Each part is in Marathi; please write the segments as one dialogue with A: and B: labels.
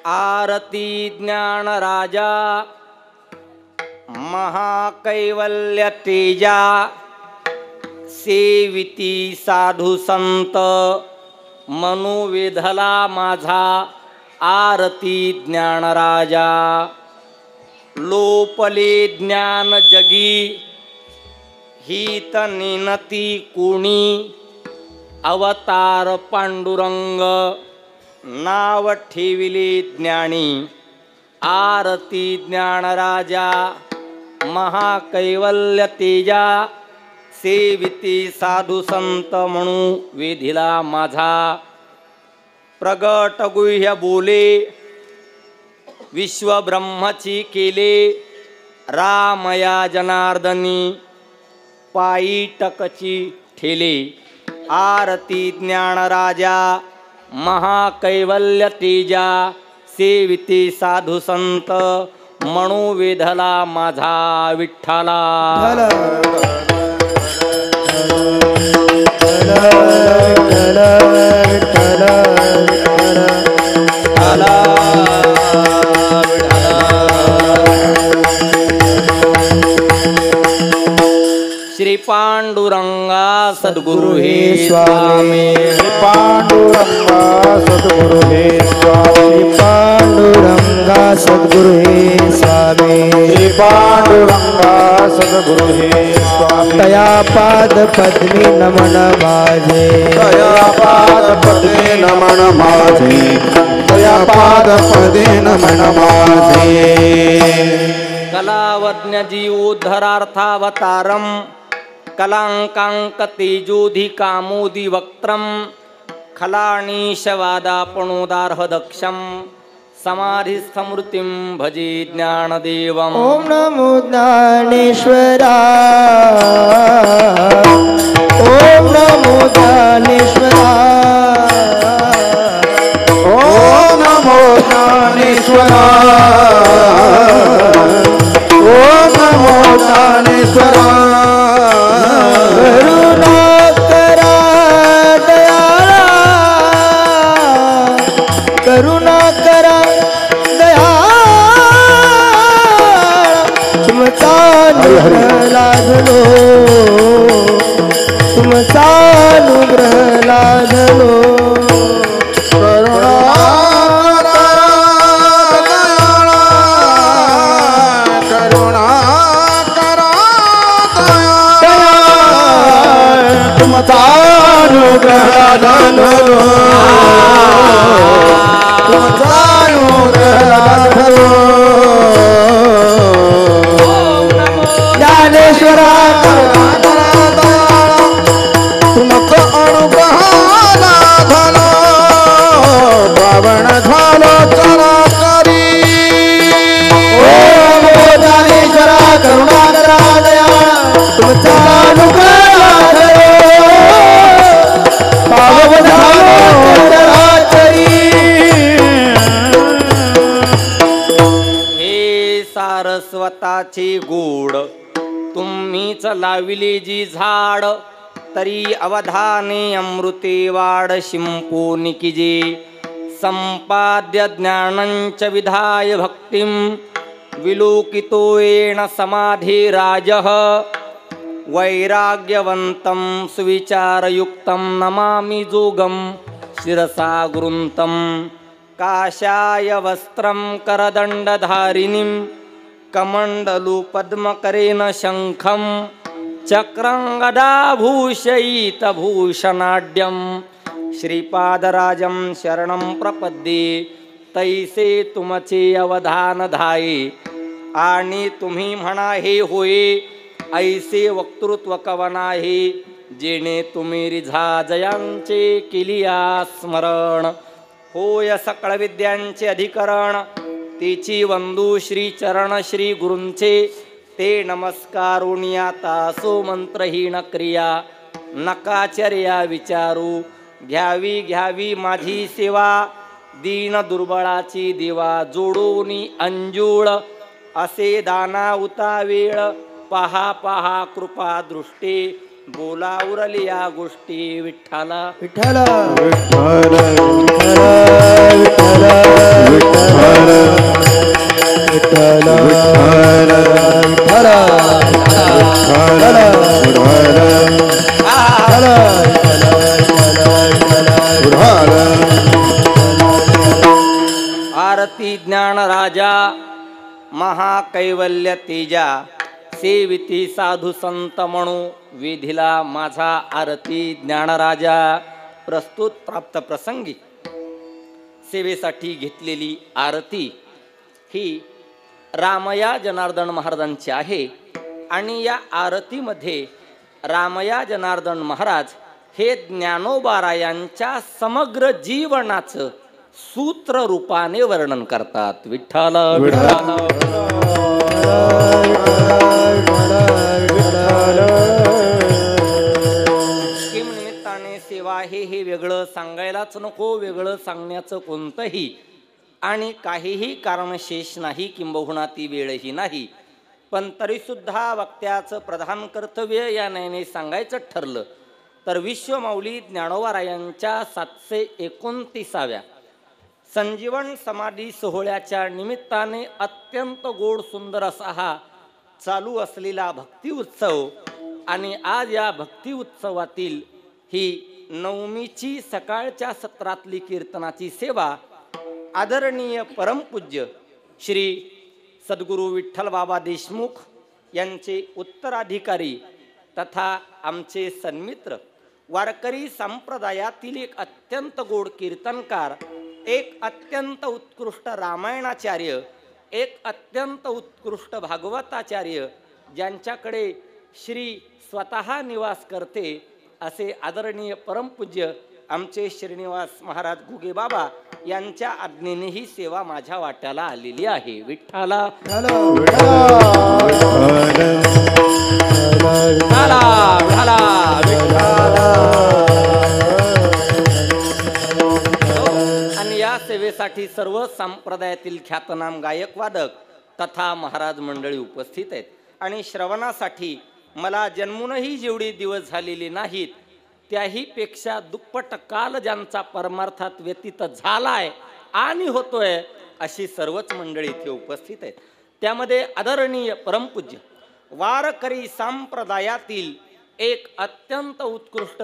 A: आरती ज्ञान राजा महाकैवल्य तेजा सेविती साधू संत मनुवेधला माझा आरती ज्ञान राजा लोपले ज्ञान जगी हित निनती कुणी अवतार पांडुरंग नाव ठेविले ज्ञानी आरती ज्ञान राजा महाकैवल्य तेजा सेविती साधू संत म्हणू वेधिला माझा प्रगट गुह्य बोले विश्व ब्रह्मची केले रामया जनार्दनी पायी टकची ठेले आरती ज्ञान राजा महाकैवल्य तेजा सेविती साधू संत म्हणू वेधला माझा विठ्ठला श्री पांडुरंगा सद्गुरु हे स्वामी
B: श्री पांडुरंगा सद्गुरु हे स्वामी पांडुरंगा सद्गुरु हे स्वामी श्री पांडुरंगा सद्गुरु हे स्वामी तया पाद पद्मी नमन माझे तया पाद पद्मी नमन माझे तया पाद पदे नमन माझे
A: कलावज्ञ जीवोद्धरार्थावतारम कलांकांक तेजोधि कामोदि वक्त्रम खलानीशवादापणोदार्ह दक्षम समाधिस्थमूर्तिं भजे ज्ञानदेवम्
B: ओम नमो ज्ञानेश्वरा ओम नमो ज्ञानेश्वरा ओम नमो ज्ञानेश्वरा ओम नमो ज्ञानेश्वरा करुणा करा दया तुमचा अनुग्रह लाभलो तुमचा अनुग्रह लाभलो करुणा करुणा करा तुमचा अनुग्रह लाभलो ज्ञानेश्वरा तुमचं अनुग्रह लाभलो पावन झालो चराचरी ओम ज्ञानेश्वरा करुणा करा दया तुमचा अनुग्रह पावन झालो चराचरी
A: सारस्वताचे गोड तुम्हीच लाविले जी झाड तरी अवधाने अमृते वाढ शिंपो निकिजे संपाद्य ज्ञानंच विधाय भक्तिं विलोकितो येन समाधिराजः वैराग्यवन्तं सुविचारयुक्तं नमामि जोगं शिरसा गुरुन्तं काशाय वस्त्रं करदण्डधारिणीं कमण्डलु पद्मकरेण शङ्खं चक्रं गदाभूषयितभूषणाढ्यं श्रीपादराजं शरणं प्रपद्ये तैसे तुमचे अवधान धाये आणि तुम्ही म्हणा हे होये ऐसे वक्तृत्व कवना हे जेणे तुम्ही रिझा जयांचे केलिया स्मरण होय सकळ विद्यांचे अधिकरण तिची वंदू श्री चरण श्री गुरूंचे ते नमस्कारुणी आता सो मंत्रहीन क्रिया नकाचर्या विचारू घ्यावी घ्यावी माझी सेवा दीन दुर्बळाची देवा जोडोनी अंजूळ असे दाना उता वेळ पहा पहा कृपा दृष्टे बोला उरली या गोष्टी विठ्ठला.
B: विठ्ठल
C: विठ्ठल
B: विठ्ठल
A: आरती ज्ञान राजा महाकैवल्य तेजा सेविती साधू संत म्हणू विधीला माझा आरती ज्ञानराजा. प्रस्तुत प्राप्त प्रसंगी सेवेसाठी घेतलेली आरती ही रामया जनार्दन महाराजांची आहे आणि या आरतीमध्ये रामया जनार्दन महाराज हे ज्ञानोबारायांच्या समग्र जीवनाचं सूत्र रूपाने वर्णन करतात. विठ्ठल किम निमित्ताने सेवा हे वेगळं सांगायलाच नको, वेगळं सांगण्याचं कोणतंही आणि काहीही कारण शेष नाही, किंबहुना ती वेळही नाही. पण तरीसुद्धा वक्त्याचं प्रधान कर्तव्य या नयने सांगायचं ठरलं तर विश्वमौली ज्ञानोबारायांच्या 729व्या संजीवन समाधी सोहळ्याच्या निमित्ताने अत्यंत गोड सुंदर असा हा चालू असलेला भक्ती उत्सव आणि आज या भक्ती उत्सवातील ही नवमीची सकाळच्या सत्रातली कीर्तनाची सेवा आदरणीय परमपूज्य श्री सद्गुरू विठ्ठल बाबा देशमुख यांचे उत्तराधिकारी तथा आमचे सन्मित्र वारकरी संप्रदायातील एक अत्यंत गोड कीर्तनकार, एक अत्यंत उत्कृष्ट रामायणाचार्य, एक अत्यंत उत्कृष्ट भागवताचार्य, ज्यांच्याकडे श्री स्वतः निवास करते असे आदरणीय परमपूज्य आमचे श्रीनिवास महाराज घुगे बाबा यांच्या आज्ञेने ही सेवा माझ्या वाट्याला आलेली आहे. विठ्ठला आणि या सेवेसाठी सर्व संप्रदायातील ख्यातनाम गायक वादक तथा महाराज मंडळी उपस्थित आहेत. आणि श्रवणासाठी मला जन्मूनही जेवढे दिवस झालेले नाहीत त्याही पेक्षा दुप्पट काल ज्यांचा परमार्थात व्यतीत झालाय आणि होतोय अशी सर्वच मंडळी इथे उपस्थित आहेत. त्यामध्ये आदरणीय परमपूज्य वारकरी संप्रदायातील एक अत्यंत उत्कृष्ट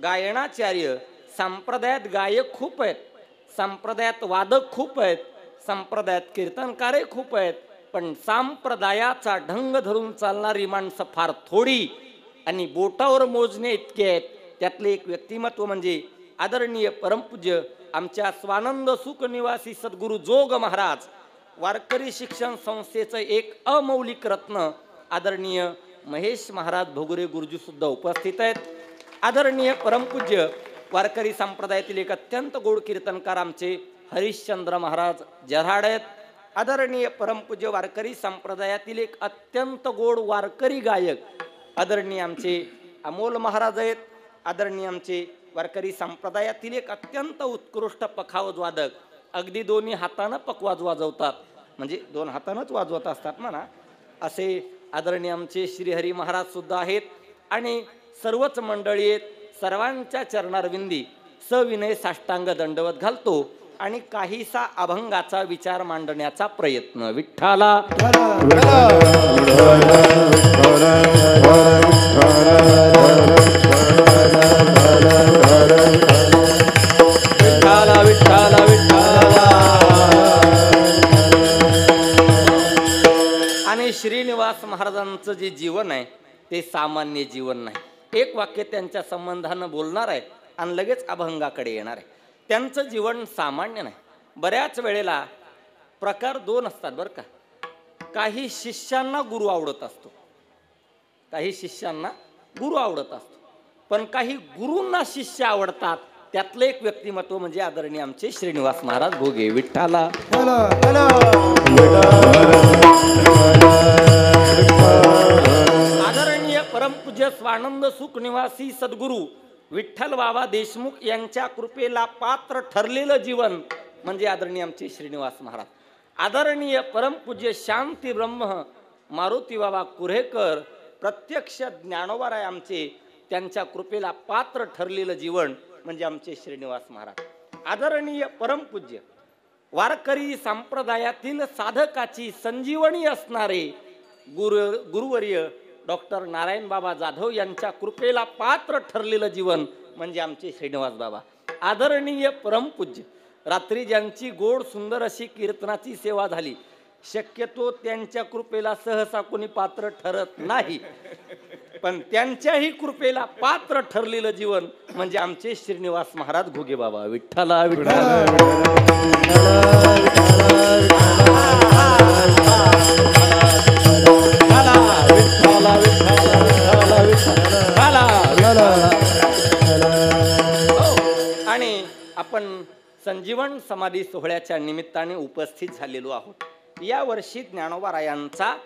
A: गायनाचार्य, संप्रदायात गायक खूप आहेत, संप्रदायात वादक खूप आहेत, संप्रदायात कीर्तनकारही खूप आहेत, पण संप्रदायाचा ढंग धरून चालणारी माणसं फार थोडी आणि बोटावर मोजणे इतके आहेत. त्यातले एक व्यक्तिमत्व म्हणजे आदरणीय परमपूज्य आमच्या स्वानंद सुख निवासी सद्गुरू जोग महाराज, वारकरी शिक्षण संस्थेचं एक अमौलिक रत्न आदरणीय महेश महाराज भोगरे गुरुजी सुद्धा उपस्थित आहेत. आदरणीय परमपूज्य वारकरी संप्रदायातील एक अत्यंत गोड कीर्तनकार आमचे हरिश्चंद्र महाराज जऱ्हाड आहेत. आदरणीय परमपूज्य वारकरी संप्रदायातील एक अत्यंत गोड वारकरी गायक आदरणीय आमचे अमोल महाराज आहेत. आदरणीय आमचे वारकरी संप्रदायातील एक अत्यंत उत्कृष्ट पखावज वादक, अगदी दोन्ही हातानं पखवाज वाजवतात, म्हणजे दोन हातानंच वाजवत असतात म्हणा, असे आदरणीय आमचे श्रीहरी महाराज सुद्धा आहेत. आणि सर्वच मंडळी आहेत. सर्वांच्या चरणारविंदी सविनय साष्टांग दंडवत घालतो आणि काहीसा अभंगाचा विचार मांडण्याचा प्रयत्न. विठ्ठला विठ्ठला विठ्ठला विठ्ठला. आणि श्रीनिवास महाराजांचं जे जीवन आहे ते सामान्य जीवन नाही. एक वाक्य त्यांच्या संबंधानं बोलणार आहे आणि लगेच अभंगाकडे येणार आहे. त्यांचं जीवन सामान्य नाही. बऱ्याच वेळेला प्रकार दोन असतात बरं का. काही शिष्यांना गुरु आवडत असतो, काही शिष्यांना गुरु आवडत असतो, पण काही गुरूंना शिष्य आवडतात. त्यातलं एक व्यक्तिमत्व म्हणजे आदरणीय आमचे श्रीनिवास महाराज भोगे. विठ्ठला आदरणीय परमपूज्य स्वानंद सुख निवासी सद्गुरू विठ्ठल बाबा देशमुख यांच्या कृपेला पात्र ठरलेलं जीवन म्हणजे आदरणीय आमचे श्रीनिवास महाराज. आदरणीय परमपूज्य शांती ब्रह्म मारुती बाबा कुऱ्हेकर प्रत्यक्ष ज्ञानोबाराय आमचे त्यांच्या कृपेला पात्र ठरलेलं जीवन म्हणजे आमचे श्रीनिवास महाराज. आदरणीय परमपूज्य वारकरी संप्रदायातील साधकाची संजीवनी असणारे गुरुवर्य डॉक्टर नारायण बाबा जाधव यांच्या कृपेला पात्र ठरलेलं जीवन म्हणजे आमचे श्रीनिवास बाबा. आदरणीय परमपूज्य रात्री ज्यांची गोड सुंदर अशी कीर्तनाची सेवा झाली, शक्यतो त्यांच्या कृपेला सहसा कोणी पात्र ठरत नाही, पण त्यांच्याही कृपेला पात्र ठरलेलं जीवन म्हणजे आमचे श्रीनिवास महाराज घुगे बाबा. विठ्ठला विठ्ठला आणि आपण संजीवन समाधी सोहळ्याच्या निमित्ताने उपस्थित झालेलो आहोत. या वर्षी ज्ञानोबारायांचा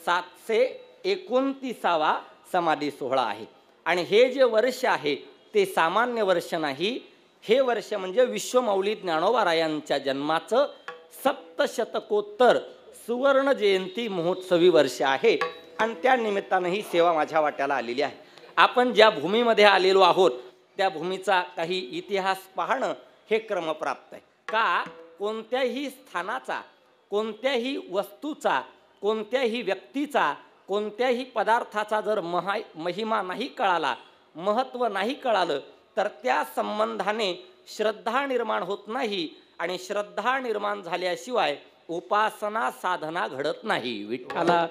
A: 729वा समाधी सोहळा आहे आणि हे जे वर्ष आहे ते सामान्य वर्ष नाही. हे वर्ष म्हणजे विश्वमौली ज्ञानोबारायांच्या जन्माचं 700 सुवर्ण जयंती महोत्सवी वर्ष आहे आणि त्या निमित्तानं ही सेवा माझ्या वाट्याला आलेली आहे. आपण ज्या भूमीमध्ये आलेलो आहोत त्या भूमीचा काही इतिहास पाहणं हे क्रमप्राप्त आहे. का कोणत्याही स्थानाचा, कोणत्याही वस्तूचा, कोणत्याही व्यक्तीचा, कोणत्याही पदार्थाचा जर महिमा नाही कळाला, महत्त्व नाही कळालं तर त्या संबंधाने श्रद्धा निर्माण होत नाही आणि श्रद्धा निर्माण झाल्याशिवाय उपासना साधना घडत नाही. विठ्ठला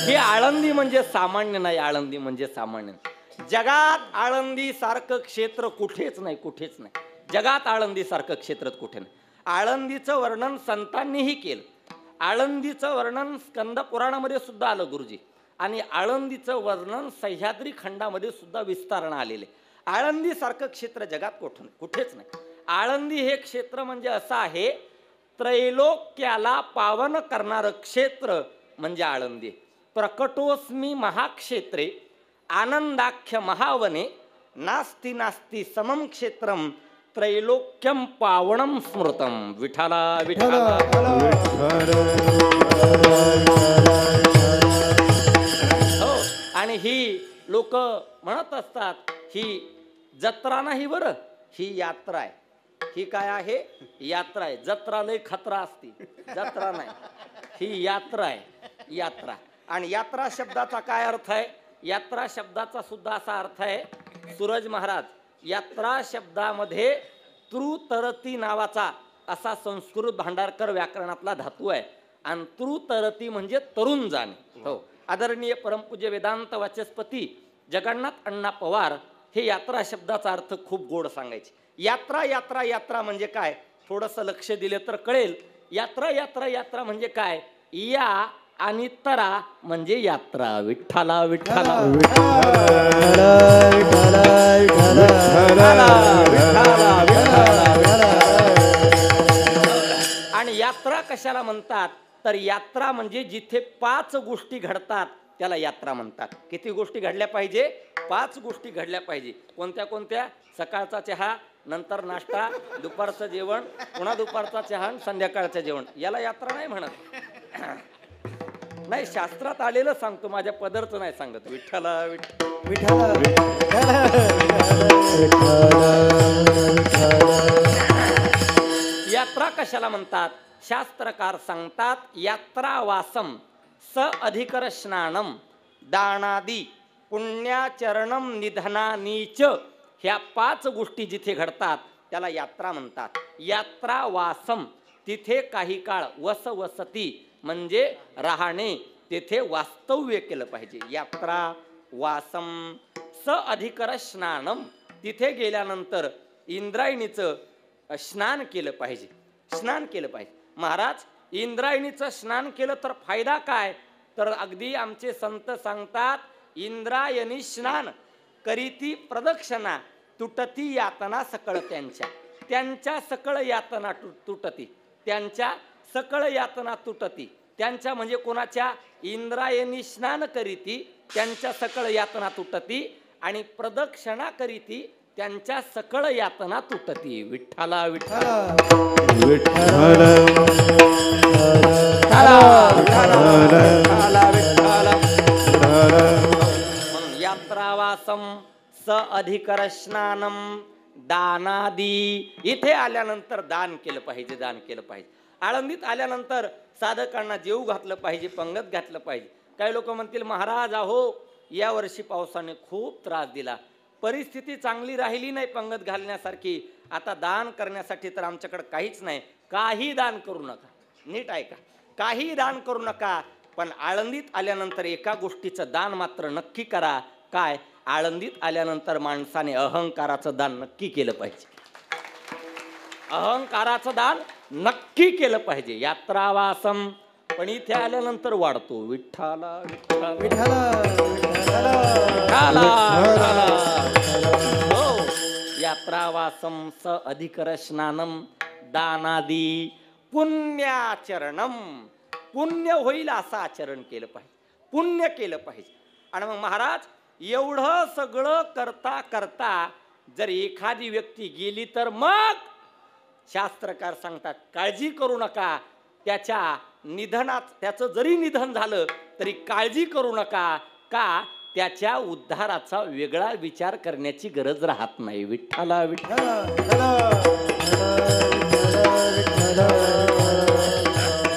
A: ही आळंदी म्हणजे सामान्य नाही. आळंदी म्हणजे सामान्य जगात आळंदी सारखं क्षेत्र कुठेच नाही, कुठेच नाही. जगात आळंदी सारखं क्षेत्र कुठे नाही. आळंदीचं वर्णन संतांनीही केलं. आळंदीचं वर्णन स्कंद पुराणामध्ये सुद्धा आलं गुरुजी, आणि आळंदीचं वर्णन सह्याद्री खंडामध्ये सुद्धा विस्तारण आलेले. आळंदी सारखं क्षेत्र जगात कुठेच नाही. आळंदी हे क्षेत्र म्हणजे असं आहे, त्रैलोक्याला पावन करणारं क्षेत्र म्हणजे आळंदी. प्रकटोस्मी महाक्षेत्रे आनंदाख्य महावने नास्ति नास्ति समम क्षेत्रम त्रैलोक्यम पावनम स्मृतम. विठाला विठाला. हो, आणि ही लोक म्हणत असतात ही जत्रा नाही बरं, ही यात्रा आहे. ही काय आहे? यात्रा आहे. जत्रा लय खतरा असती, जत्रा नाही, ही यात्रा आहे. यात्रा. आणि यात्रा शब्दाचा काय अर्थ आहे? यात्रा शब्दाचा सुद्धा असा अर्थ आहे, सूरज महाराज यात्रा शब्दामध्ये तृतरती नावाचा असा संस्कृत भांडारकर व्याकरणातला धातू आहे आणि तृतरती म्हणजे तरुण जाणे. हो, आदरणीय परमपूज्य वेदांत वाचस्पती जगन्नाथ अण्णा पवार हे यात्रा शब्दाचा अर्थ खूप गोड सांगायचे. यात्रा यात्रा यात्रा म्हणजे काय? थोडंसं लक्ष दिले तर कळेल. यात्रा यात्रा यात्रा म्हणजे काय? या आणि तरा म्हणजे यात्रा. विठ्ठला विठ्ठला. आणि यात्रा कशाला म्हणतात तर यात्रा म्हणजे जिथे 5 गोष्टी घडतात त्याला यात्रा म्हणतात. किती गोष्टी घडल्या पाहिजे? 5 गोष्टी घडल्या पाहिजे. कोणत्या कोणत्या? सकाळचा चहा, नंतर नाश्ता, दुपारचं जेवण, पुन्हा दुपारचा चहा, संध्याकाळचं जेवण. याला यात्रा नाही म्हणत. नाही, शास्त्रात आलेलं सांगतो, माझ्या पदरचं नाही सांगत. विठ्ठला विठ्ठला. यात्रा कशाला म्हणतात? शास्त्रकार सांगतात यात्रा वासम स अधिकर स्नानम दानादी पुण्याचरणम निधनानीच. ह्या 5 गोष्टी जिथे घडतात त्याला यात्रा म्हणतात. यात्रा वासम तिथे काही काळ, वसती म्हणजे राहणे, तेथे वास्तव्य केलं पाहिजे. यात्रा वासम स अधिकर स्नानम तिथे गेल्यानंतर इंद्रायणीचं स्नान केलं पाहिजे. स्नान केलं पाहिजे. महाराज इंद्रायणीचं स्नान केलं तर फायदा काय? तर अगदी आमचे संत सांगतात इंद्रायणी स्नान करीती प्रदक्षिणा तुटती यातना सकळ त्यांच्या. त्यांच्या सकळ यातना तुटती. त्यांच्या सकळ यातना तुटती. त्यांच्या म्हणजे कोणाच्या? इंद्रायणी स्नान करीती त्यांच्या सकळ यातना तुटती आणि प्रदक्षिणा करीती त्यांच्या सकळ यातना तुटती. विठ्ठला विठ्ठला. म्हणून यात्रावासम स अधिकर स्नानम दानादी. इथे आल्यानंतर दान केलं पाहिजे, दान केलं पाहिजे. आळंदीत आल्यानंतर साधकांना जेवू घातलं पाहिजे, पंगत घातलं पाहिजे. काही लोक म्हणतील महाराज अहो या वर्षी पावसाने खूप त्रास दिला, परिस्थिती चांगली राहिली नाही पंगत घालण्यासारखी, आता दान करण्यासाठी तर आमच्याकडे काहीच नाही. काही दान करू नका, नीट ऐका, काही दान करू नका. पण आळंदीत आल्यानंतर एका गोष्टीचं दान मात्र नक्की करा. काय? आळंदीत आल्यानंतर माणसाने अहंकाराचं दान नक्की केलं पाहिजे. अहंकाराचं दान नक्की केलं पाहिजे. यात्रावासम पण इथे आल्यानंतर वाढतो विठ्ठला विठ्ठला विठ्ठला हो. यात्रावासम स अधिकर स्नानम दानादी पुण्याचरणम. पुण्य होईल असं आचरण केलं पाहिजे, पुण्य केलं पाहिजे. आणि मग महाराज एवढं सगळं करता करता जर एखादी व्यक्ती गेली तर मग शास्त्रकार सांगतात काळजी करू नका. त्याच्या निधनात, त्याचं जरी निधन झालं तरी काळजी करू नका. का? त्याच्या उद्धाराचा वेगळा विचार करण्याची गरज राहत नाही. विठ्ठला विठ्ठला.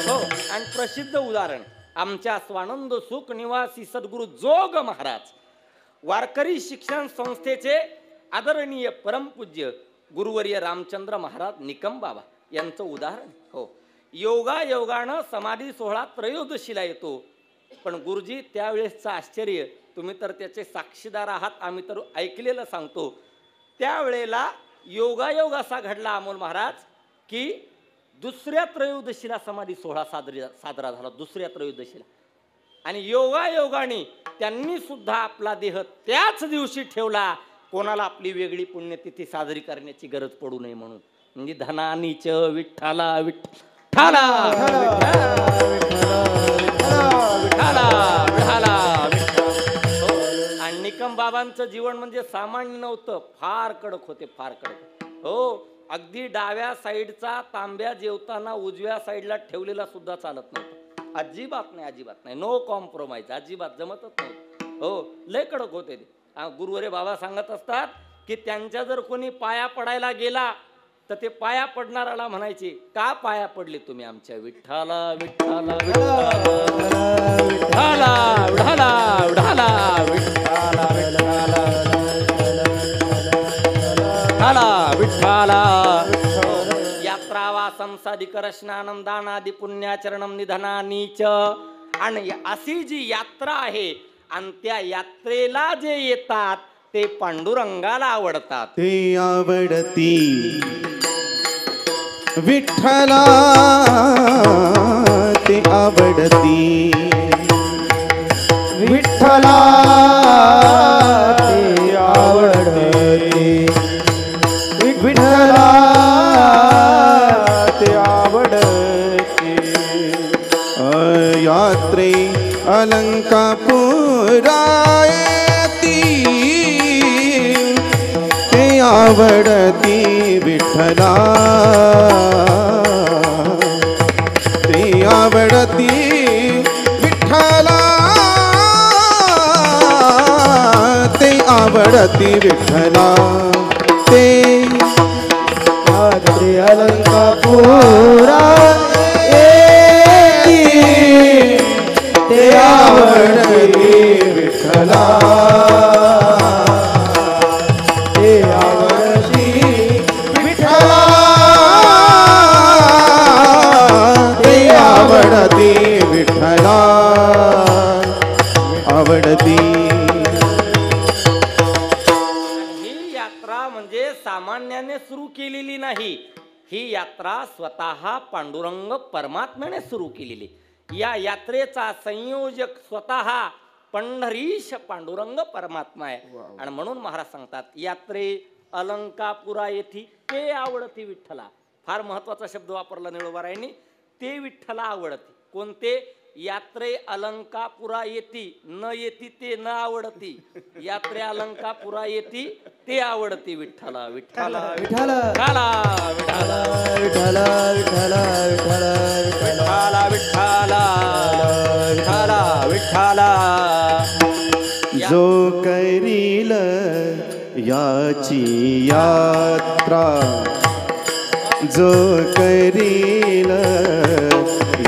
A: हो. आणि प्रसिद्ध उदाहरण आमच्या स्वानंद सुख निवासी सद्गुरु जोग महाराज, वारकरी शिक्षण संस्थेचे आदरणीय परमपूज्य गुरुवर्य रामचंद्र महाराज निकम बाबा यांचं उदाहरण. हो. योगायोगानं समाधी सोहळा त्रयोदशीला येतो. पण गुरुजी त्यावेळेसचं आश्चर्य, तुम्ही तर त्याचे साक्षीदार आहात, आम्ही तर ऐकलेलं सांगतो. त्यावेळेला योगायोग असा घडला अमोल महाराज की दुसऱ्या त्रयोदशीला समाधी सोहळा साजरा झाला, दुसऱ्या त्रयोदशीला. आणि योगायोगाने त्यांनी सुद्धा आपला देह त्याच दिवशी ठेवला. कोणाला आपली वेगळी पुण्यतिथी साजरी करण्याची गरज पडू नये म्हणून. म्हणजे धनानीच विठ्ठला विठ्ठला आणि निकम बाबांचं जीवन म्हणजे सामान्य नव्हतं, फार कडक होते, फार कडक. हो. अगदी डाव्या साईडचा तांब्या जेवताना उजव्या साईडला ठेवलेला सुद्धा चालत नव्हतं. अजिबात नाही, अजिबात नाही. नो कॉम्प्रोमाइज, अजिबात जमतच नव्हतं. हो. लय कडक होते ते. गुरुवरे बाबा सांगत असतात की त्यांच्या जर कोणी पाया पडायला गेला तर ते पाया पडणाऱ्याला म्हणायचे का पाया पडले तुम्ही आमच्या? विठ्ठला विठ्ठला विठ्ठला विठ्ठला विठ्ठला विठ्ठला विठ्ठला विठ्ठला. यात्रावासम साधिकर स्नानम दानादि पुण्याचरणम निधनानीच. आणि अशी जी यात्रा आहे आणि त्या यात्रेला जे येतात ते पांडुरंगाला आवडतात.
B: ते आवडती विठ्ठला, ते आवडती विठ्ठला, ते आवडती विठ्ठला, ते आवडती. यात्रे अलंकापुरायती ते आवडती विठ्ठला, ते आवडती विठ्ठला, ते आवडती विठ्ठला. ते यात्रे अलंकापुरायती ते आवडती विठ्ठला, ते आवडती विठ्ठला, ते आवडती विठ्ठला, आवडती.
A: ही यात्रा म्हणजे सामान्याने सुरू केलेली नाही, ही यात्रा स्वतः पांडुरंग परमात्म्याने सुरू केलेली. या यात्रेचा संयोजक स्वतः पंढरीश पांडुरंग परमात्मा आहे. आणि म्हणून महाराज सांगतात यात्रे अलंकापुरा येथी ते आवडती विठ्ठला. फार महत्वाचा शब्द वापरला निळोबारायांनी, ते विठ्ठला आवडती. कोणते? यात्रे अलंकापुरा येती, न येती ते न आवडती. यात्रे अलंकापुरा येती ते आवडती विठ्ठला विठ्ठला
B: विठ्ठल
A: विठ्ठला विठ्ठला
B: विठ्ठल विठ्ठल विठ्ठल
A: विठ्ठला विठ्ठला विठ्ठला
B: जो करील याची यात्रा जो करील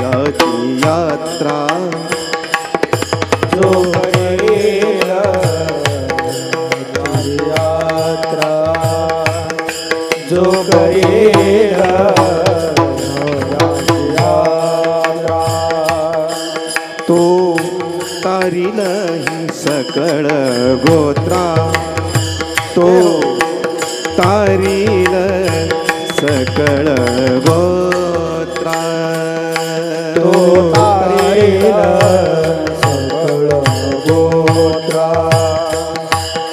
B: याची यात्रा जो करील याची यात्रा जो करील याची यात्रा तो तारील ही सकळ गोत्रा तो तारील सकळ गोत्रा तो तारील सकळ गोत्रा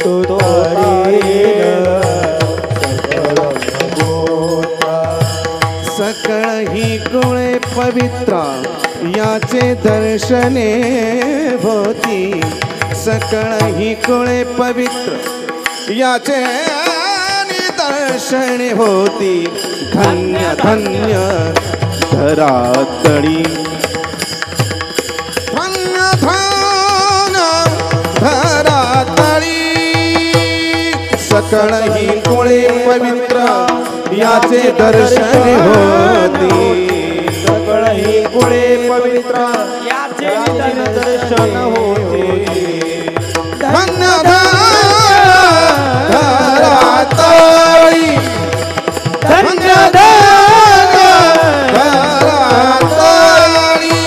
B: तो तारील सकळ गोत्रा सकळ ही गुणे पवित्रा याचे दर्शने होती सकळ ही कुळे पवित्र याचे दर्शने होती धन्य धन्य धरातळी धन्य धन्य धरातळी सकळ ही कुळे पवित्र याचे दर्शने होती सकळ ही कुळे पवित्र याचे दर्शन होते धन्य धरातळी धन्य धरातळी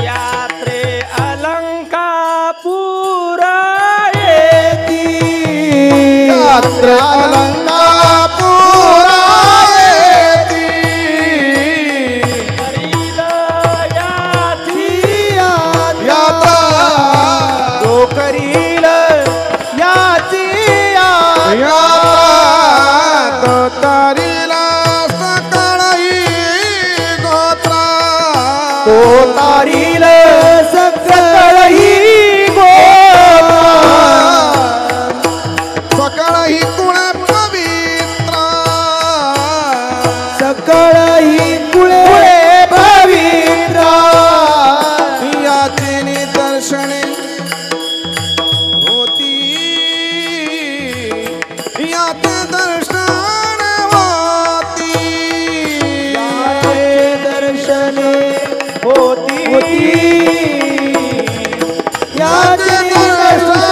A: यात्रे अलंकापुर येती
B: यात्रा अलंकापुर येती यात्रा तो करील याची तो तारीला सकळही गोत्रा तो तारील सकळही गोत्रा सकळही कुळे पवित्रा सकळही कुळे पवित्रा याचे निदर्शने होती याचे दर्शन होती याचे दर्शने होती याचे दर्शन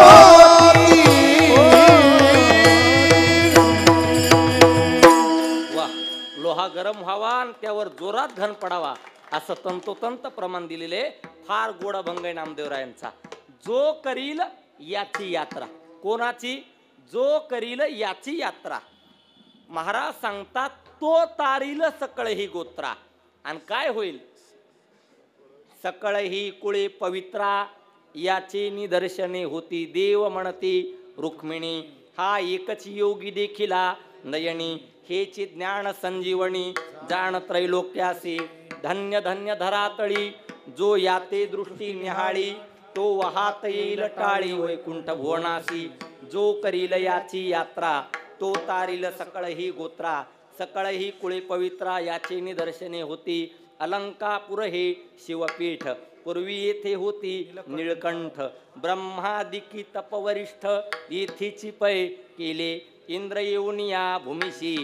B: होती
A: वा लोहा गरम व्हावा आणि त्यावर जोरात घन पडावा असं तंतोतंत प्रमाण दिलेले फार गोड अभंग आहे नामदेवरायांचा जो करील याची यात्रा कोणाची जो करील याची यात्रा महाराज सांगतात तो तारील सकळ ही गोत्रा आणि काय होईल सकळ ही कुळे पवित्रा याची निदर्शने होती देव म्हणती रुक्मिणी हा एकच योगी देखिला नयनी हेची ज्ञान संजीवनी जाण त्रैलोक्यासी धन्य धन्य धरातळी जो याते दृष्टी निहाळी तो वाहात येईल टाळी वैकुंठ भुवनासी जो करील याची यात्रा तो तारील सकळ ही गोत्रा सकळ ही कुळे पवित्रा याची निदर्शने होती अलंकापुर हे शिवपीठ पूर्वी येथे होती निळकंठ ब्रह्मादिकी तपवरिष्ठ येथेची पै केले इंद्र येऊन या भूमिशी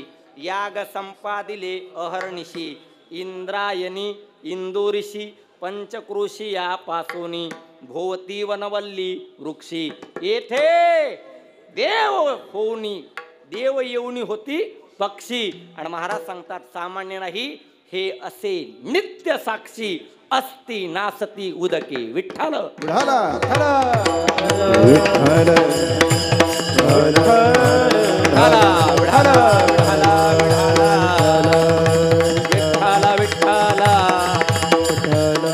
A: याग संपादिले अहर्निशी इंद्रायणी इंदोरिशी पंचक्रोशी या पासोनी भोवती वनवल्ली वृक्षी येथे देव येऊनी होती पक्षी आणि महाराज सांगतात सामान्य नाही हे असे नित्य साक्षी अस्ति नासती उदके विठ्ठल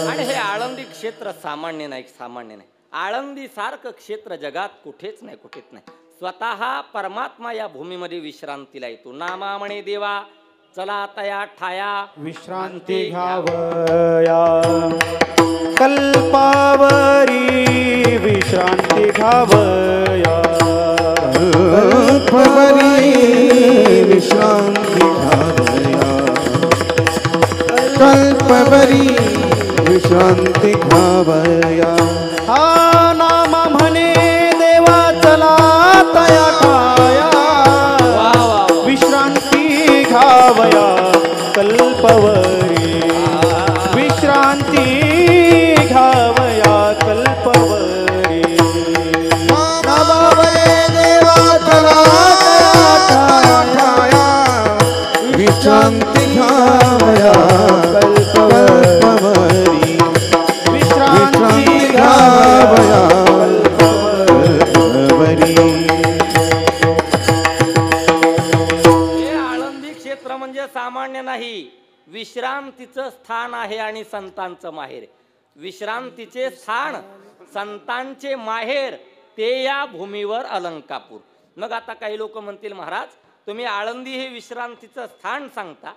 A: आणि हे आळंदी क्षेत्र सामान्य नाही आळंदी सारखं क्षेत्र जगात कुठेच नाही स्वतः परमात्मा या भूमीमध्ये विश्रांतीला येतो नामा म्हणे देवा चला तया ठाया
B: विश्रांती घ्यावया कल्पावरी
C: विश्रांती घावया
B: कल्पवरी विश्रांती घावया कल्पवरी विश्रांती घावया
C: हा नाम म्हणे देवा चला तया ठाया विश्रांती घावया कल्पवरी विश्रांती घावया कल्पवरी
B: नामावये देवा चला ठाया विश्रांती घावया कल्पवरी विश्रांती घावया कल्पवरी
A: हे आळंदी क्षेत्र म्हणजे सामान्य नाही, विश्रांतीचं स्थान आहे आणि संतांचं माहेर. विश्रांतीचे स्थान, संतांचे माहेर, ते या भूमीवर अलंकापूर. मग आता काही लोक म्हणतील, महाराज तुम्ही आळंदी हे विश्रांतीचं स्थान सांगता,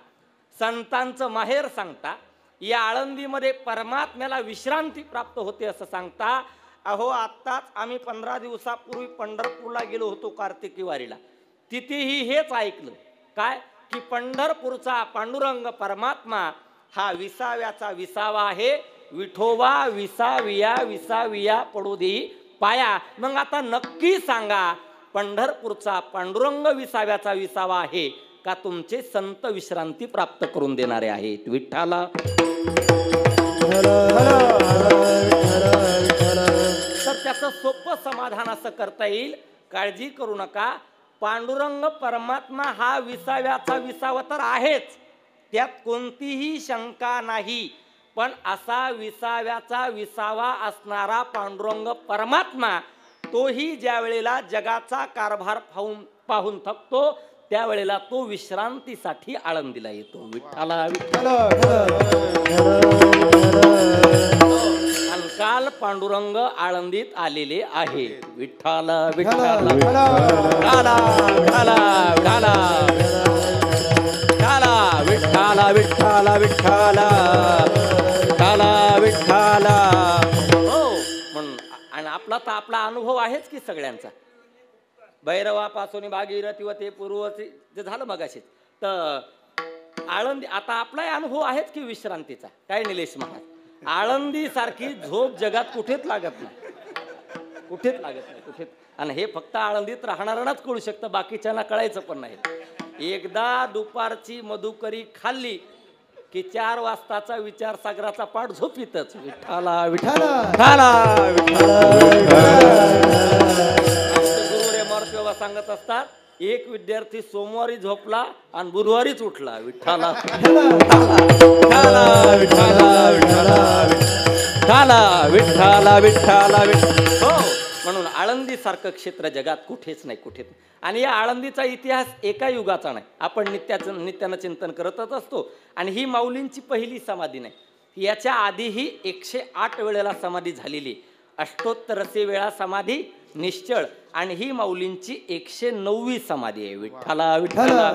A: संतांचं माहेर सांगता, या आळंदीमध्ये परमात्म्याला विश्रांती प्राप्त होते असं सांगता. अहो आत्ताच आम्ही 15 दिवसापूर्वी पंढरपूरला गेलो होतो कार्तिकी वारीला. तिथेही हेच ऐकलं, काय की पंढरपूरचा पांडुरंग परमात्मा हा विसाव्याचा विसावा आहे. विठोबा विसाविया विसाविया पडू दे पाया. मग आता नक्की सांगा, पंढरपूरचा पांडुरंग विसाव्याचा विसावा आहे का तुमचे संत विश्रांती प्राप्त करून देणारे आहेत? विठ्ठला. तर त्याचं सोपं समाधान असं करता येईल, काळजी करू नका. पांडुरंग परमात्मा हा विसाव्याचा विसावा तर आहेच, त्यात कोणतीही शंका नाही. पण असा विसाव्याचा विसावा असणारा पांडुरंग परमात्मा तोही ज्या वेळेला जगाचा कारभार पाहून थकतो त्यावेळेला तो विश्रांतीसाठी आळंदीला येतो. विठ्ठला विठ्ठला. आणि काल पांडुरंग आळंदीत आलेले आहे. विठ्ठला विठ्ठला. विठ्ठला विठ्ठला विठ्ठला विठ्ठला विठ्ठला विठ्ठला. हो म्हणून आणि आपला अनुभव आहेच की सगळ्यांचा. भैरवापासून भागीरथी व ते पूर्वचे जे झालं मगाशी, तर आळंदी आता आपलाही अनुभव आहेच की विश्रांतीचा. काय निलेश महाराज, आळंदी सारखी झोप जगात कुठेच लागत नाही, कुठेच लागत नाही, कुठेच. आणि हे फक्त आळंदीत राहणाऱ्यांनाच कळू शकतं, बाकीच्यांना कळायचं पण नाही. एकदा दुपारची मधुकरी खाल्ली की 4 वाजताचा विचार सागराचा पाठ झोपीतच. विठ्ठला विठ्ठला गुरु रे मर्तेवा सांगत असतात, एक विद्यार्थी सोमवारी झोपला आणि बुधवारीच उठला. विठ्ठला विठ्ठला विठ्ठला विठ्ठला विठ्ठला. हो म्हणून आळंदी सारखं क्षेत्र जगात कुठेच नाही, कुठेच. आणि या आळंदीचा इतिहास एका युगाचा नाही, आपण नित्यानं चिंतन करतच असतो. आणि ही माऊलींची पहिली समाधी नाही, याच्या आधीही 108 वेळेला समाधी झालेली, 88 वेळा समाधी निश्चळ. आणि ही माऊलींची 109वी समाधी आहे. विठ्ठला विठ्ठला.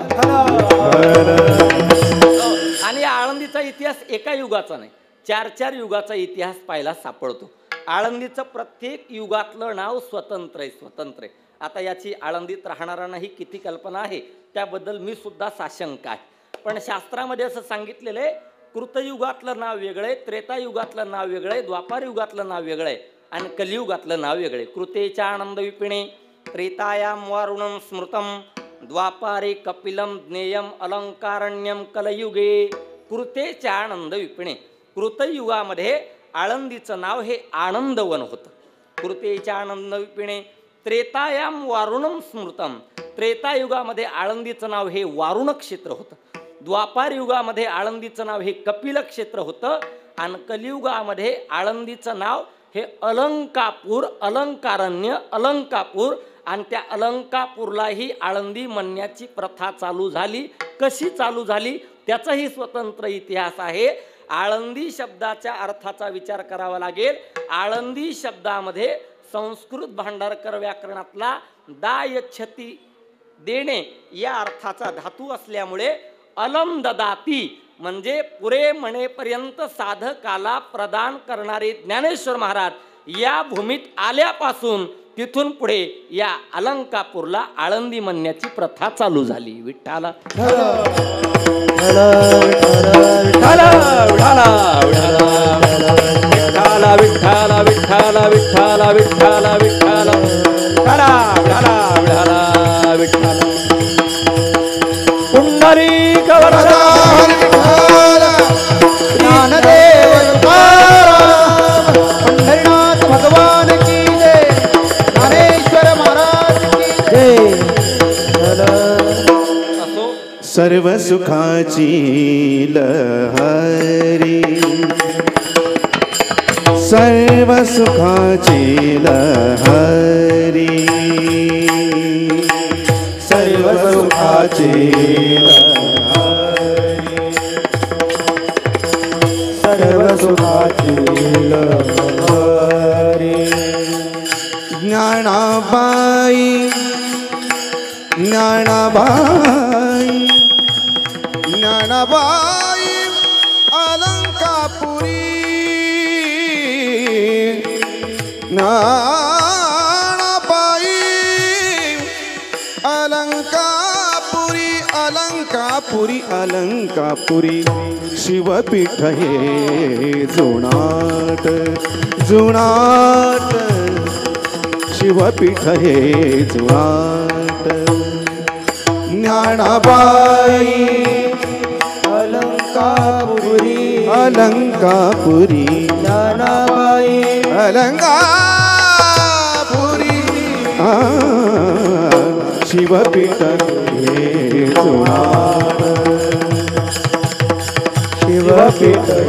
A: आणि या आळंदीचा इतिहास एका युगाचा नाही, 4 युगाचा इतिहास पाहायला सापडतो. आळंदीचं प्रत्येक युगातलं नाव स्वतंत्र आहे, स्वतंत्र आहे. आता याची आळंदीत राहणाऱ्यांनाही किती कल्पना आहे त्याबद्दल मी सुद्धा साशंक आहे. पण शास्त्रामध्ये असं सांगितलेलं आहे, कृतयुगातलं नाव वेगळं आहे, त्रेतायुगातलं नाव वेगळं आहे, द्वापार युगातलं नाव वेगळं आहे आणि कलियुगातलं नाव वेगळे. कृतेच्या आनंद विपिणे त्रेतायाम वारुणम स्मृतम द्वापारे कपिलम ज्ञेयम अलंकारण्यम कलयुगे. कृतेच्या आनंद विपिणे. कृतयुगामध्ये आळंदीचं नाव हे आनंदवन होतं. कृतेच्या आनंद विपिणे त्रेतायाम वारुणम स्मृतम. त्रेतायुगामध्ये आळंदीचं नाव हे वारुण क्षेत्र होतं. द्वापार युगामध्ये आळंदीचं नाव हे कपिल क्षेत्र होतं आणि कलियुगामध्ये आळंदीचं नाव हे अलंकापूर, अलंकारण्य, अलंकापूर. आणि त्या अलंकापूरलाही आळंदी म्हणण्याची प्रथा चालू झाली. कशी चालू झाली त्याचाही स्वतंत्र इतिहास आहे. आळंदी शब्दाच्या अर्थाचा विचार करावा लागेल. आळंदी शब्दामध्ये संस्कृत भांडारकर व्याकरणातला दायच्छती देणे या अर्थाचा धातू असल्यामुळे अलम ददाती म्हणजे पुरे म्हणेपर्यंत साधकाला प्रदान करणारे ज्ञानेश्वर महाराज या भूमीत आल्यापासून तिथून पुढे या अलंकापूरला आळंदी म्हणण्याची प्रथा चालू झाली. विठ्ठला विठ्ठला विठ्ठला विठ्ठला विठ्ठला विठ्ठला विठ्ठला पुंडरीक वरदा
C: ज्ञानदेव तुकाराम पंढरीनाथ भगवान की जय. ज्ञानेश्वर महाराज की जय.
B: सर्व सुखाची लहरी सर्व सुखाची लहरी सर्व सुखाची लहरी सर्व सुखाची लहरी. ज्ञानाबाई ज्ञानाबाई ज्ञानाबाई अलंकापुरी ज्ञानाबाई अलंकापुरी अलंकापुरी अलंकापुरी शिवपीठ हे जुनाट जुनाट शिवपीठ हे जुनाट. ज्ञानाबाई
C: अलंकापुरी
B: अलंकापुरी
C: ज्ञानाबाई
B: अलंकापुरी शिवपीठ हे जुनाट शिवपीठ हे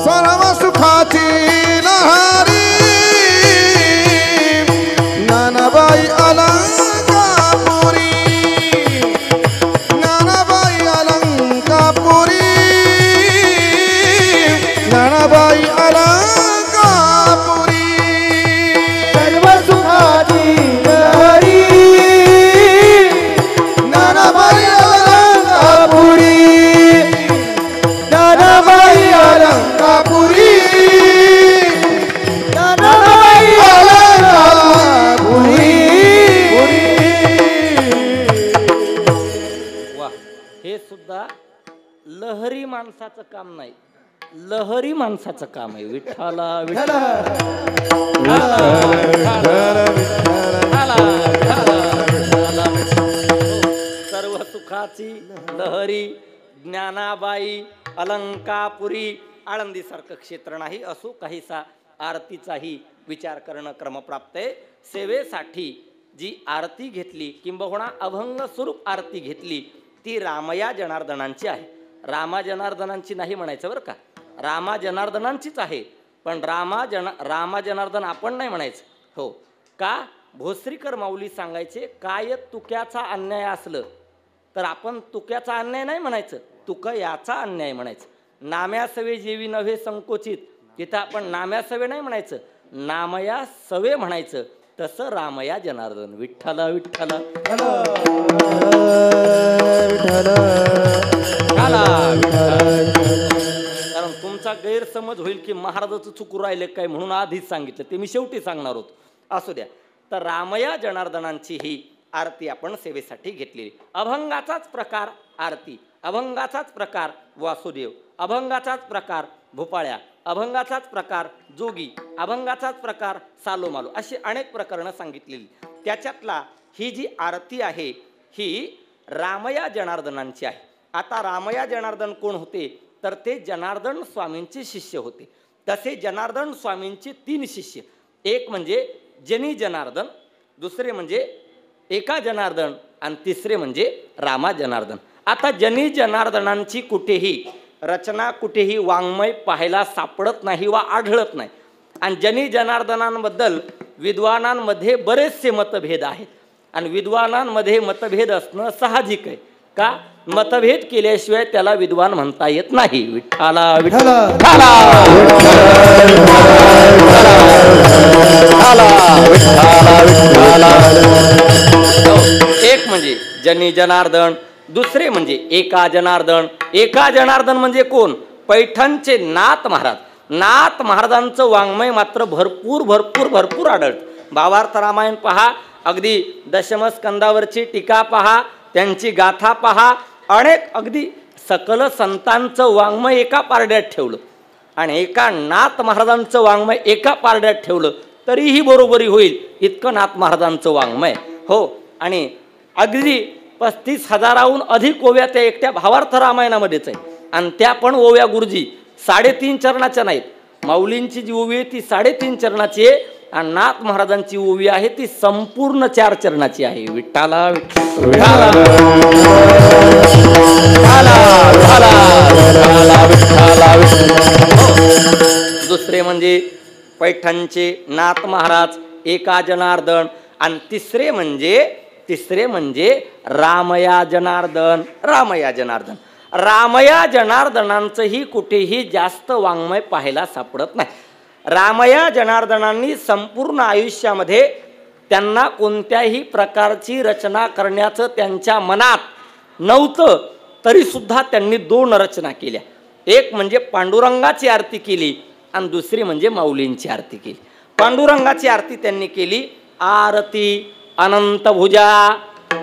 B: सर्व सुखाची लहरी ज्ञानाबाई अलंकापुरी ज्ञानाबाई अलंकापुरी ज्ञानाबाई अलंकापुरी
C: सर्व सुखाची लहरी
B: ज्ञानाबाई अलंकापुरी
C: ज्ञानाबाई
B: अलंकापुरी
C: ज्ञानाबाई
B: अलंकापुरी.
A: वा, हे सुद्धा लहरी माणसाचं काम नाही, लहरी माणसाचं काम आहे. विठ्ठला विठ्ठला सर्व सुखाची लहरी ज्ञानाबाई अलंकापुरी. आळंदीसारखं क्षेत्र नाही असो, काहीसा आरतीचाही विचार करणं क्रमप्राप्त आहे. सेवेसाठी जी आरती घेतली किंबहुना अभंग स्वरूप आरती घेतली ती रामया जनार्दनांची आहे. रामा जनार्दनांची नाही म्हणायचं बरं का, रामा जनार्दनांचीच आहे, पण रामा जनार्दन आपण नाही म्हणायचं. हो का, भोसरीकर माऊली सांगायचे, काय तुक्याचा अन्याय असलं तर आपण तुक्याचा अन्याय नाही म्हणायचं, तुक याचा अन्याय म्हणायचं. नाम्या सवे जेवी नव्हे संकोचित, तिथं आपण नाम्या सवे नाही म्हणायचं, नामया सवे म्हणायचं. तसं रामया जनार्दन. विठ्ठला विठ्ठला कारण तुमचा गैरसमज होईल की महाराजाचं चुकू राहिले काय म्हणून आधीच सांगितलं, ते मी शेवटी सांगणार होतो. असू द्या. तर रामया जनार्दनांची ही आरती आपण सेवेसाठी घेतलेली. अभंगाचाच प्रकार आरती, अभंगाचाच प्रकार वासुदेव, अभंगाचाच प्रकार भोपाळ्या, अभंगाचाच प्रकार जोगी, अभंगाचाच प्रकार सालोमालो, अशी अनेक प्रकरणं सांगितलेली. त्याच्यातला ही जी आरती आहे ही रामया जनार्दनांची आहे. आता रामया जनार्दन कोण होते तर ते जनार्दन स्वामींचे शिष्य होते. तसे जनार्दन स्वामींचे 3 शिष्य, एक म्हणजे जनी जनार्दन, दुसरे म्हणजे एका जनार्दन आणि तिसरे म्हणजे रामा जनार्दन. आता जनी जनार्दनांची कुठेही रचना, कुठेही वाङ्मय पाहायला सापडत नाही वा आढळत नाही. आणि जनी जनार्दनांबद्दल विद्वानांमध्ये बरेचसे मतभेद आहेत आणि विद्वानांमध्ये मतभेद असणं साहजिक आहे. का, मतभेद केल्याशिवाय त्याला विद्वान म्हणता येत नाही. विठ्ठला विठ्ठला एक म्हणजे जनी जनार्दन, दुसरे म्हणजे एका जनार्दन. एका जनार्दन म्हणजे कोण, पैठणचे नाथ महाराज. नाथ महाराजांचं वाङ्मय मात्र भरपूर भरपूर भरपूर आढळतं. भावार्थ रामायण पहा, अगदी दशमस्कंदावरची टीका पहा, त्यांची गाथा पहा, अनेक अगदी सकल संतांचं वाङ्मय एका पारड्यात ठेवलं आणि एका नाथ महाराजांचं वाङ्मय एका पारड्यात ठेवलं तरीही बरोबरी होईल इतकं नाथ महाराजांचं वाङ्मय. हो, आणि अगदी 35,000हून अधिक ओव्या त्या एकट्या भावार्थ रामायणामध्येच आहे. आणि त्या पण ओव्या गुरुजी 3.5 चरणाच्या नाहीत. माऊलींची जी ओवी आहे ती 3.5 चरणाची आहे आणि नाथ महाराजांची ओवी आहे ती संपूर्ण 4 चरणाची आहे. विठ्ठला विठ्ठला दुसरे म्हणजे पैठणचे नाथ महाराज एका जनार्दन आणि तिसरे म्हणजे रामया जनार्दन. रामया जनार्दनांचंही कुठेही जास्त वाङ्मय पाहायला सापडत नाही. रामया जनार्दनांनी संपूर्ण आयुष्यामध्ये त्यांना कोणत्याही प्रकारची रचना करण्याचं त्यांच्या मनात नव्हतं तरी सुद्धा त्यांनी 2 रचना केल्या. एक म्हणजे पांडुरंगाची आरती केली आणि दुसरी म्हणजे माऊलींची आरती केली. पांडुरंगाची आरती त्यांनी केली, आरती अनंतभुजा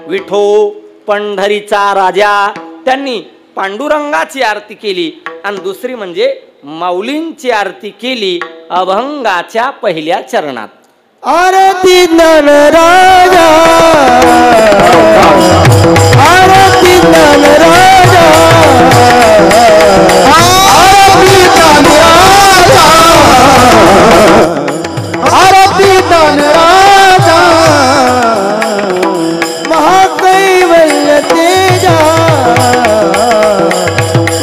A: विठो पंढरीचा राजा, त्यांनी पांडुरंगाची आरती केली आणि दुसरी म्हणजे माऊलींची आरती केली अभंगाच्या पहिल्या चरणात.
C: आरती ज्ञानराजा, आरती ज्ञानराजा, आरती ज्ञानराजा, आरती ज्ञानराजा, महाकैवल्य तेजा,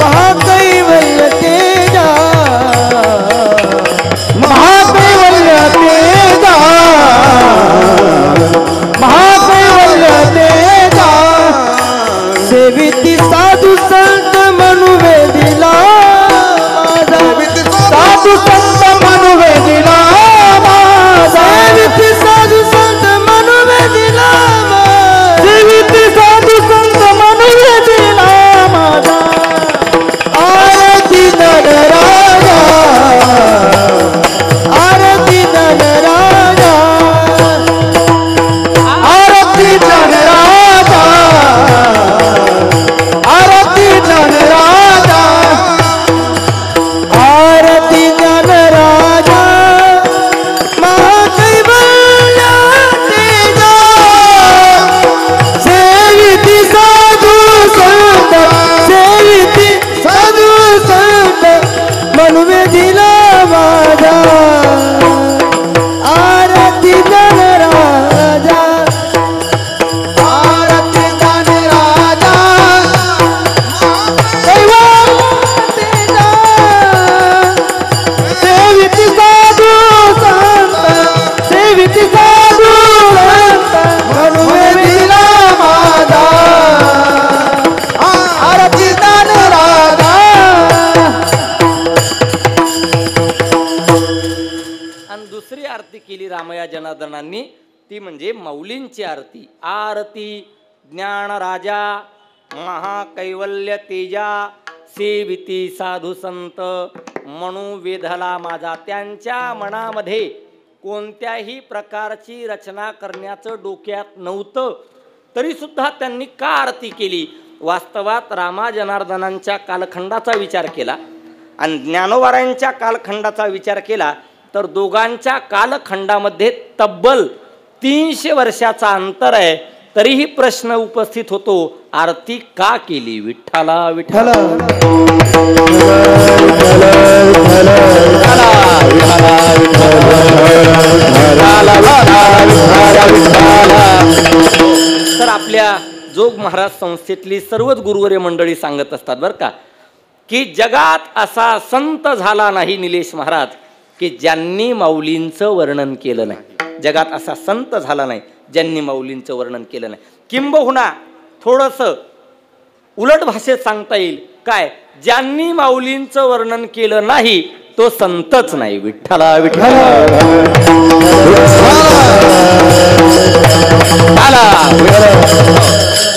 C: महाकैवल्य तेजा, महाकैवल्य तेजा, महाकैवल्य तेजा, सेविती साधू संत मनुवेदिला माझा, साधू संत मनुवेदिला माझा, सेविती साधू संत मनुवेदिला माझा, सेविती साधू संत मनुवेदिला माझा. आरती नगराजा, आरती नगराजा, आरती नगराजा, आरती नगराजा, आरती नगराजा, महाकैवल्य तेजा, सेविती साधू संत, सेविती साधू संत मनुवेदिला माझा. आरती नगराजा, आरती नगराजा, कैवल्य तेजा, सेविती साधू संत, सेविती साधू संत मनुवेदिला माझा. आरती नगराजा.
A: आणि दुसरी आरती केली रामया जनार्दनांनी ती म्हणजे माऊलींची आरती. आरती ज्ञानराजा, महाकैवल्य तेजा, सेविती साधू संत म्हणू वेधला माझा. त्यांच्या मनामध्ये कोणत्याही प्रकारची रचना करण्याचं डोक्यात नव्हतं तरी सुद्धा त्यांनी का आरती केली. वास्तवात रामा जनार्दनांच्या कालखंडाचा विचार केला आणि ज्ञानोबारायांच्या कालखंडाचा विचार केला तर दोघांच्या कालखंडामध्ये तब्बल 300 वर्षाचा अंतर आहे. तरीही प्रश्न उपस्थित होतो, आरती का केली. विठ्ठला विठ्ठला तर आपल्या जोग महाराज संस्थेतली सर्वच गुरुवर्य मंडळी सांगत असतात बरं का की जगात असा संत झाला नाही निलेश महाराज की ज्यांनी माऊलींचं वर्णन केलं नाही. जगात असा संत झाला नाही ज्यांनी माऊलींचं वर्णन केलं नाही. किंबहुना थोडंसं उलट भाषेत सांगता येईल काय, ज्यांनी माऊलींचं वर्णन केलं नाही तो संतच नाही. विठ्ठला विठ्ठला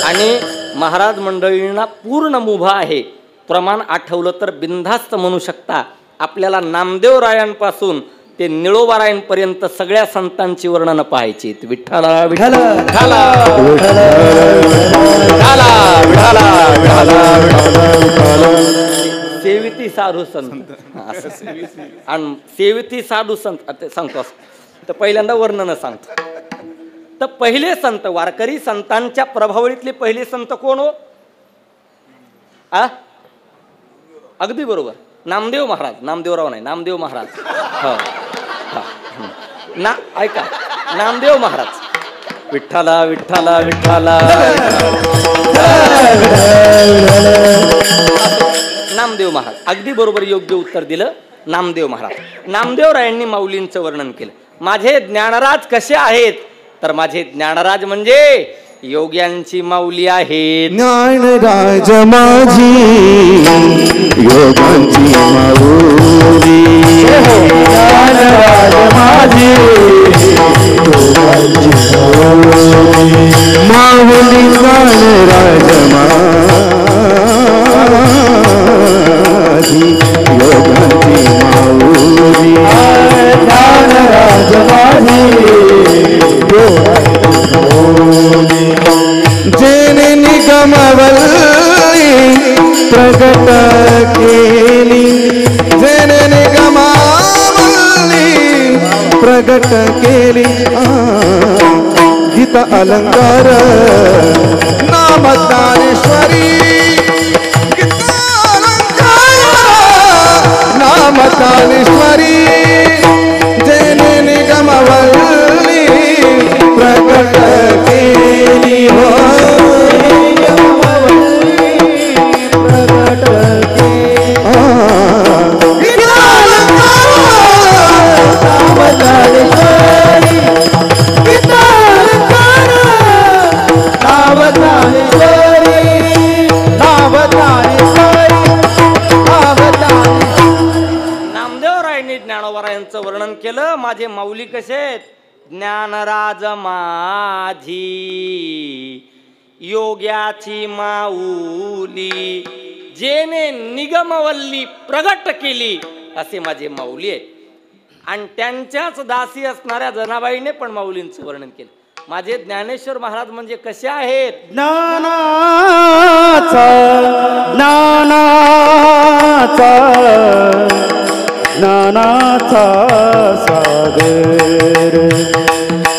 A: आणि महाराज मंडळींना पूर्ण मुभा आहे. प्रमाण आठवलं तर बिनधास्त म्हणू शकता आपल्याला नामदेवरायांपासून ते निळोबारायांपर्यंत सगळ्या संतांची वर्णनं पाहायची. विठ्ठला विठ्ठला विठ्ठला विठ्ठला विठ्ठला सेविती साधू संत आणि सेविती साधू संत सांगतो. तर पहिल्यांदा वर्णन सांगतो. तर पहिले संत वारकरी संतांच्या प्रभावळीतले पहिले संत कोण हो? अगदी बरोबर, नामदेव महाराज. नामदेवराव नाही, नामदेव महाराज. हो ना, ऐका, नामदेव महाराज. विठ्ठला विठ्ठला विठ्ठला नामदेव महाराज. अगदी बरोबर, योग्य उत्तर दिलं. नामदेव महाराज. नामदेवरायांनी माऊलींचं वर्णन केलं. माझे ज्ञानराज कसे आहेत? तर माझे ज्ञानराज म्हणजे योग्यांची माऊली आहे.
C: ज्ञानराज माझी योगांची माऊली. ज्ञानराज माझी योगांची माऊली. ज्ञानराज माझी योगांची माऊली. ज्ञानराज माझी जेने निगमवल्ली प्रगट केली. जेने निगमवल्ली प्रगट केली. गीता अलंकार नामदानेश्वरी. गीता अलंकार नामदानेश्वरी. जेने निगमवल्ली प्रगट केली हो. प्रगट केली
A: नामदेवरायांनी ज्ञानोबारायांचं वर्णन केलं. माझे माऊली कसे आहेत? ज्ञानराज माझी योग्याची माऊली. जेने निगमवल्ली प्रगट केली असे माझे माऊली आहेत. आणि त्यांच्याच दासी असणाऱ्या जनाबाईने पण माऊलींचं वर्णन केलं. माझे ज्ञानेश्वर महाराज म्हणजे कसे आहेत?
C: ज्ञानाचा ज्ञानाचा ज्ञानाचा सागर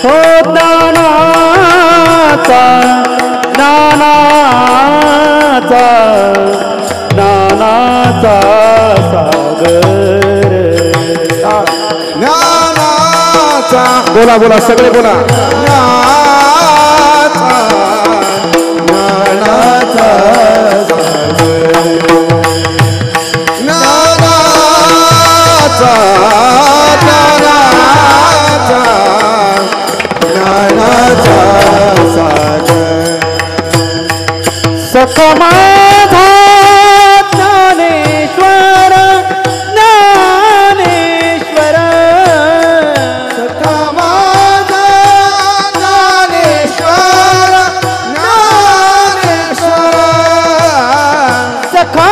C: हो. ज्ञानाचा ज्ञानाचा ज्ञानाचा सागर.
B: ज्ञानाचा.
C: बोला बोला सगळे बोला.
B: ज्ञानाचा
C: ज्ञानाचा
B: ज्ञानाचा ज्ञानाचा सागर.
C: सखा माझा ज्ञानेश्वर ज्ञानेश्वर.
B: सखा माझा ज्ञानेश्वर ज्ञानेश्वर.
C: सखा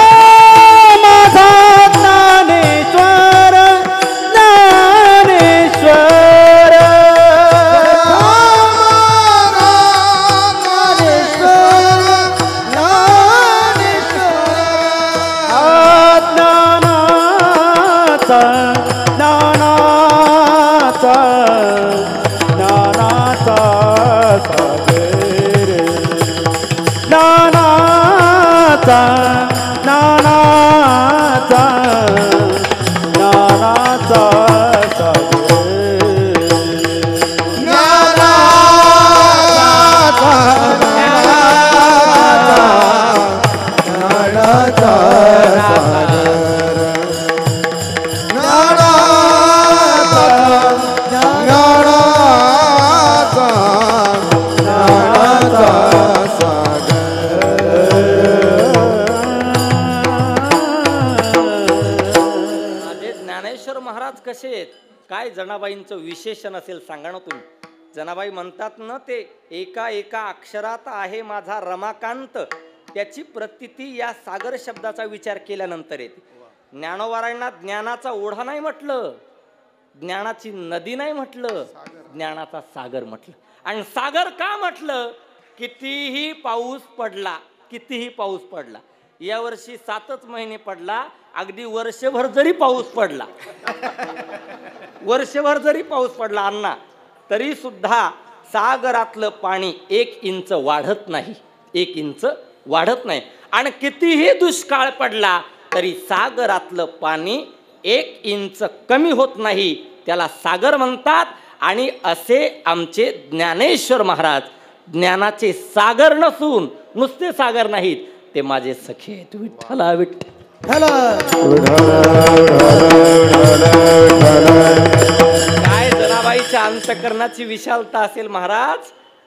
C: माझा ज्ञानेश्वर ज्ञानेश्वर. ज्ञानाचा ज्ञानाचा सागर. ज्ञानाचा ज्ञानाचा ज्ञानाचा
A: कसे आहेत? काय जनाबाईंचं विशेषण असेल सांगा ना तुम्ही. जनाबाई म्हणतात ना, ते एका एका अक्षरात आहे माझा रमाकांत, त्याची प्रतीती या सागर शब्दाचा विचार केल्यानंतर येते. ज्ञानोबारायांना ज्ञानाचा ओढा नाही म्हटलं, ज्ञानाची नदी नाही म्हटलं, ज्ञानाचा सागर म्हटलं. आणि सागर का म्हटलं? कितीही पाऊस पडला, कितीही पाऊस पडला, यावर्षी 7च महिने पडला, अगदी वर्षभर जरी पाऊस पडला, वर्षभर जरी पाऊस पडला अण्णा, तरी सुद्धा सागरातलं पाणी 1 इंच वाढत नाही, 1 इंच वाढत नाही. आणि कितीही दुष्काळ पडला तरी सागरातलं पाणी 1 इंच कमी होत नाही, त्याला सागर म्हणतात. आणि असे आमचे ज्ञानेश्वर महाराज ज्ञानाचे सागर नसून नुसते सागर नाहीत, ते माझे सखे आहेत. विठ्ठला विठ्ठल. काय जनाबाईच्या अंतकरणाची विशालता असेल महाराज.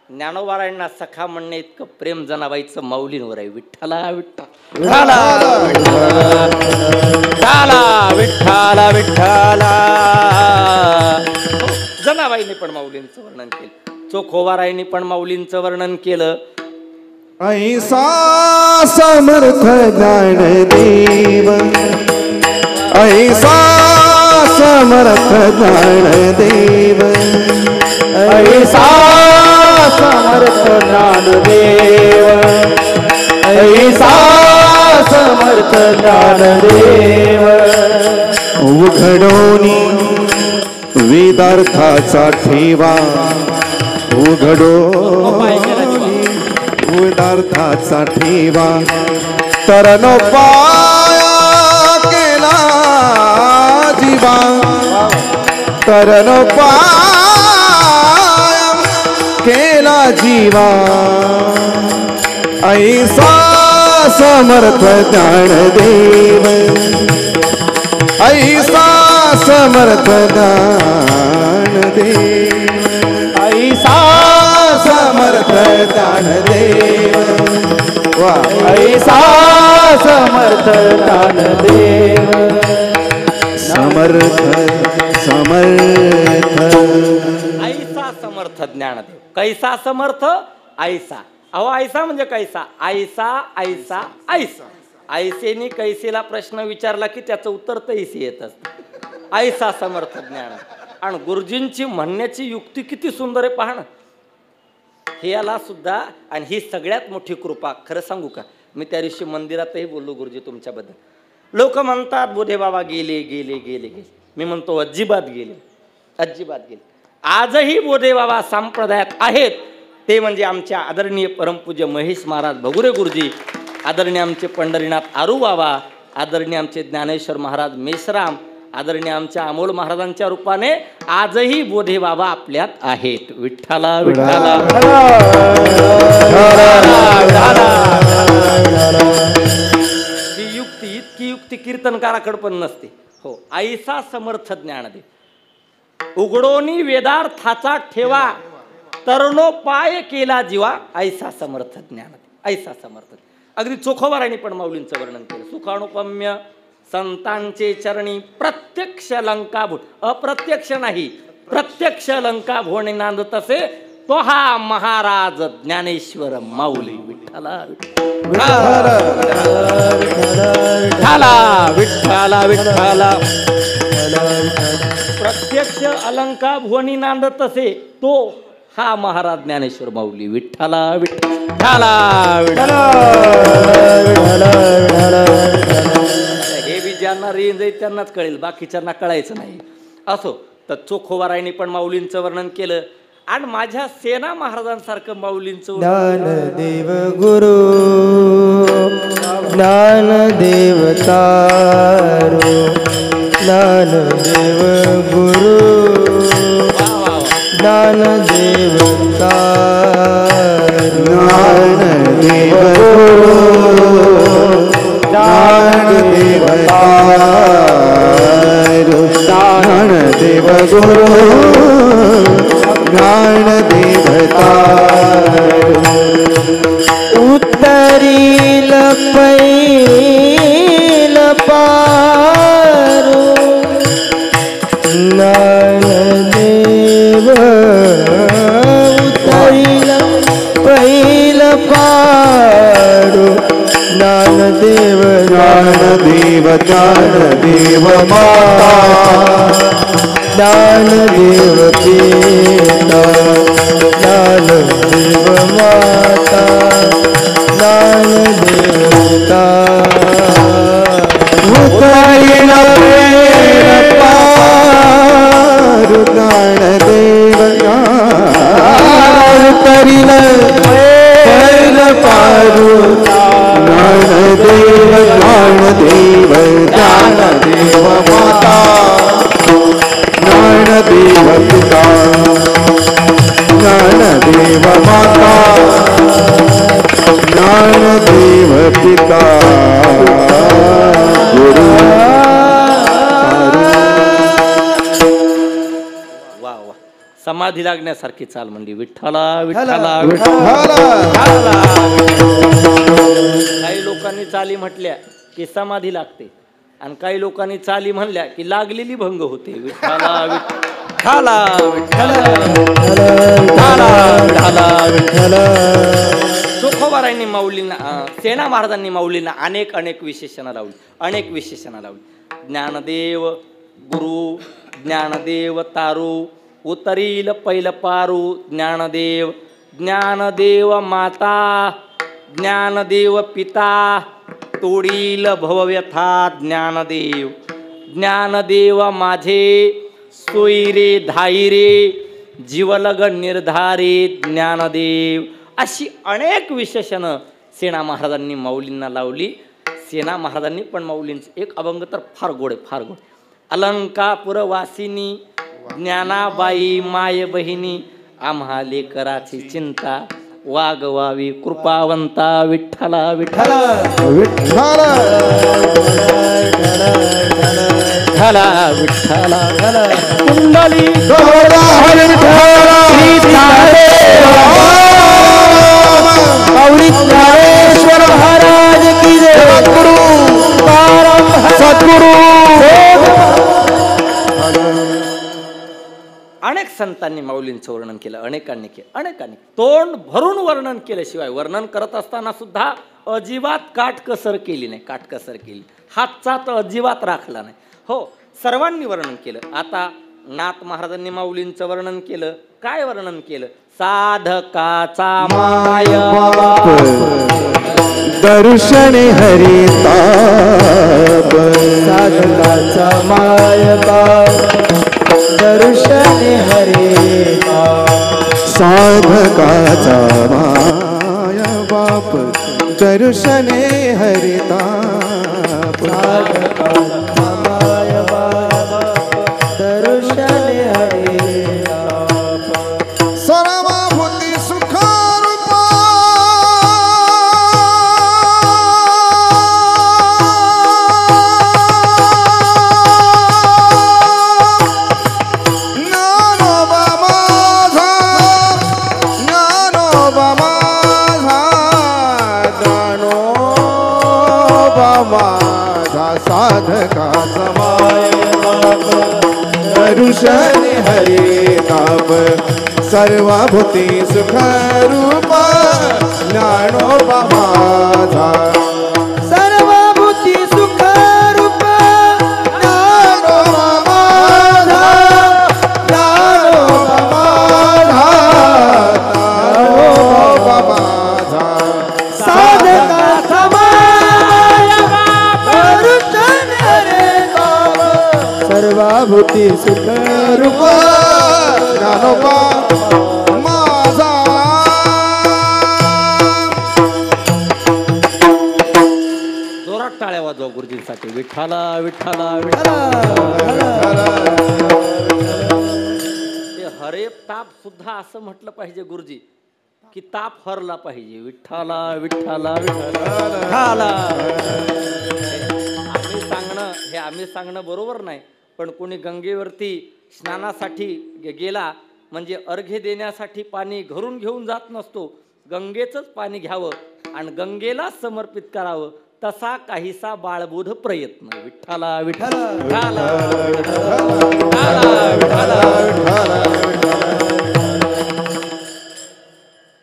A: ज्ञानोबारायांना सखा म्हणणे इतकं प्रेम जनाबाईचं माऊलींवर आहे. विठ्ठला विठ्ठल विठ्ठला विठ्ठला. जनाबाईने पण माऊलींचं वर्णन केलं, चोखोबारायांनी पण माऊलींचं वर्णन केलं.
B: ऐसा समर्थ ज्ञानदेव, ऐसा समर्थ ज्ञानदेव,
C: ऐसा समर्थ ज्ञानदेव, ऐसा समर्थ ज्ञानदेव.
B: उघडोनी वेदार्थाचा ठेवा, उघडोनी वेदार्थाचा ठेवा, तरनो पाया केला जीवा, तरनो पाया केला जीवा. ऐसा समर्थ ज्ञानदेव, ऐसा समर्थ ज्ञानदेव,
C: ऐसा
B: समर्थ ज्ञानदेव.
C: ऐसा समर्थ ज्ञानदेव.
B: समर्थ समर्थ
A: ऐसा समर्थ ज्ञानदेव. कैसा समर्थ? ऐसा. अहो ऐसा म्हणजे कैसा? ऐसा ऐसा ऐसा. ऐसेनी कैसेला प्रश्न विचारला की त्याचं उत्तर तैसे येत असतं. ऐसा समर्थ ज्ञान. आणि गुरुजींची म्हणण्याची युक्ती किती सुंदर आहे पहा ना. हे याला सुद्धा, आणि ही सगळ्यात मोठी कृपा. खरं सांगू का, मी त्या दिवशी मंदिरातही बोललो गुरुजी तुमच्याबद्दल. लोक म्हणतात बोधे बाबा गेले गेले गेले गेले. मी म्हणतो अजिबात गेले, अजिबात गेले. आजही बोधे बाबा संप्रदायात आहेत. ते म्हणजे आमच्या आदरणीय परमपूज्य महेश महाराज भगुरे गुरुजी, आदरणीय आमचे पंढरीनाथ आरू बाबा, आदरणीय आमचे ज्ञानेश्वर महाराज मेश्राम, आदरणीय आमच्या अमोल महाराजांच्या रूपाने आजही बोधे बाबा आपल्यात आहेत. विठ्ठला विठ्ठला. ही युक्ती, इतकी युक्ती कीर्तनकाराकडे पण नसते. हो, ऐसा समर्थ ज्ञानदेव. उघडोनी वेदार्थाचा ठेवा, तरणो पाय केला जीवा, ऐसा समर्थ ज्ञानदेव, ऐसा समर्थ. अगदी चोखोबारांनी पण माऊलींचं वर्णन केलं. सुखानुपम्य संतांचे चरणी प्रत्यक्ष लंका भूट, अप्रत्यक्ष नाही प्रत्यक्ष लंका भोणे नांद तसे तो हा महाराज ज्ञानेश्वर माऊली. विठ्ठला विठ्ठला विठ्ठला विठ्ठला. प्रत्यक्ष अलंका भुवनी नांद तसे तो हा महाराज ज्ञानेश्वर माऊली. विठ्ठला विठ्ठला विठ्ठला. हे बी ज्यांना रेंज आहे त्यांनाच कळेल, बाकीच्यांना कळायचं नाही. असो, तर चोखोबारायांनी पण माऊलींचं वर्णन केलं. आणि माझ्या सेना महाराजांसारखं माऊलींचं
C: ज्ञानदेव गुरु, ज्ञानदेव तारो, ज्ञानदेव गुरु, ज्ञानदेव तारो,
B: ज्ञानदेव गुरु, ज्ञानदेव तारो, ज्ञानदेव गुरु, ज्ञानदेव तारो.
C: उत्तरील पैल पारो, ज्ञानदेव उत्तरील पैल पारो, ज्ञानदेव
B: ज्ञानदेव ज्ञानदेव
C: ज्ञानदेव पिता ज्ञानदेव माता ज्ञानदेव पिता
B: उतरिल प्रेम पारू ज्ञानदेव उतरिल प्रेम पारू ज्ञानदेव ज्ञानदेव ज्ञानदेव माता ज्ञानदेव पिता ज्ञानदेव माता ज्ञानदेव पिता गुरु
A: वा वा समाधी लागण्यासारखी चाल म्हणली विठ्ठला विठ्ठला
B: विठ्ठला.
A: काही लोकांनी चाली म्हटल्या की समाधी लागते आणि काही लोकांनी चाली म्हणल्या की लागलेली भंग होते विठ्ठला विठ्ठला विठ्ठला विठ्ठला विठ्ठला. तुकोबारायांनी माऊलींना सेना महाराजांनी माऊलींना अनेक अनेक विशेषणं लावली अनेक विशेषणं लावली. ज्ञानदेव गुरु ज्ञानदेव तारू उतरील पैल पारू ज्ञानदेव ज्ञानदेव माता ज्ञानदेव पिता तोडील भवव्यथा ज्ञानदेव ज्ञानदेव माझे सोयरे धाईरे जीवलग निर्धारे ज्ञानदेव. अशी अनेक विशेषणं सेना महाराजांनी माऊलींना लावली. सेना महाराजांनी पण माऊलींचं एक अभंग तर फार गोड आहे फार गोड. अलंकापुरवासिनी ज्ञानाबाई माय बहिणी आम्हा लेकराची चिंता वागवावी कृपावंता विठ्ठला विठ्ठला
B: विठ्ठला
A: विठ्ठला विठ्ठला कुंडली
C: ज्ञानेश्वर महाराज की जय. सद्गुरु
A: अनेक संतांनी माऊलींचं वर्णन केलं अनेकांनी तोंड भरून वर्णन केल्याशिवाय वर्णन करत असताना सुद्धा अजिबात काटकसर केली नाही काटकसर केली हातचा तर अजिबात राखला नाही. हो सर्वांनी वर्णन केलं. आता नाथ महाराजांनी माऊलींचं वर्णन केलं. काय वर्णन केलं? साधकाचा माय
B: दर्शन हरिताप
C: साधकाचा माय बाप दर्शन हरिता
B: साधकाचा माय बाप दर्शने हरिताप
C: साधकाचा माय बाप दर्शन हरिता
B: सर्वभूती सुखरूपा माझा साधकाचा माय बाप दर्शन हरिताप सर्वभूती सुखरूप ज्ञानोबा माझा
C: सर्वभूती सुखरूप ज्ञानोबा माझा
B: ज्ञानोबा माझा
C: साधकाचा माय बाप दर्शन हरिता सर्वभूती सुखरूप
B: ज्ञानोबा माझा.
A: जोरात टाळ्या वाजवा गुरुजींसाठी विठ्ठला विठ्ठला विठ्ठला. ते हरेप ताप सुद्धा असं म्हटलं पाहिजे गुरुजी की ताप हरला पाहिजे विठ्ठला विठ्ठला विठ्ठला. आम्ही सांगणं बरोबर नाही पण कोणी गंगेवरती स्नानासाठी गेला म्हणजे अर्घ्य देण्यासाठी पाणी घरून घेऊन जात नसतो. गंगेचंच पाणी घ्यावं आणि गंगेला समर्पित करावं तसा काहीसा बाळबोध प्रयत्न विठ्ठला विठ्ठला विठ्ठला विठ्ठला विठ्ठला.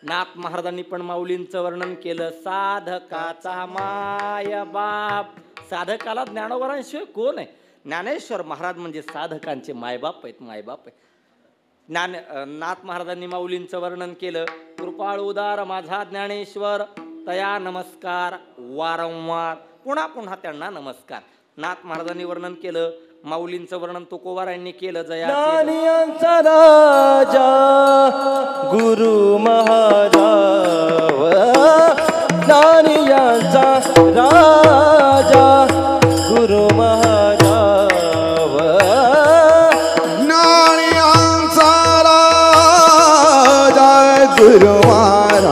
A: नाथ महाराजांनी पण माऊलींचं वर्णन केलं. साधकाचा माय बाप. साधकाला ज्ञानोबारांशिवाय कोण आहे? ज्ञानेश्वर महाराज म्हणजे साधकांचे मायबाप आहेत, मायबाप आहे. नाथ महाराजांनी माऊलींचं वर्णन केलं. कृपाळ उदार माझा ज्ञानेश्वर, तया नमस्कार वारंवार, पुन्हा पुन्हा त्यांना नमस्कार. नाथ महाराजांनी वर्णन केलं, माऊलींचं वर्णन तुकोबारायांनी केलं.
C: ज्ञानियांचा राजा गुरु महाराज, ज्ञानियांचा राजा गुरु महाराज,
B: ज्ञानियांचा राजा गुरु महाराज,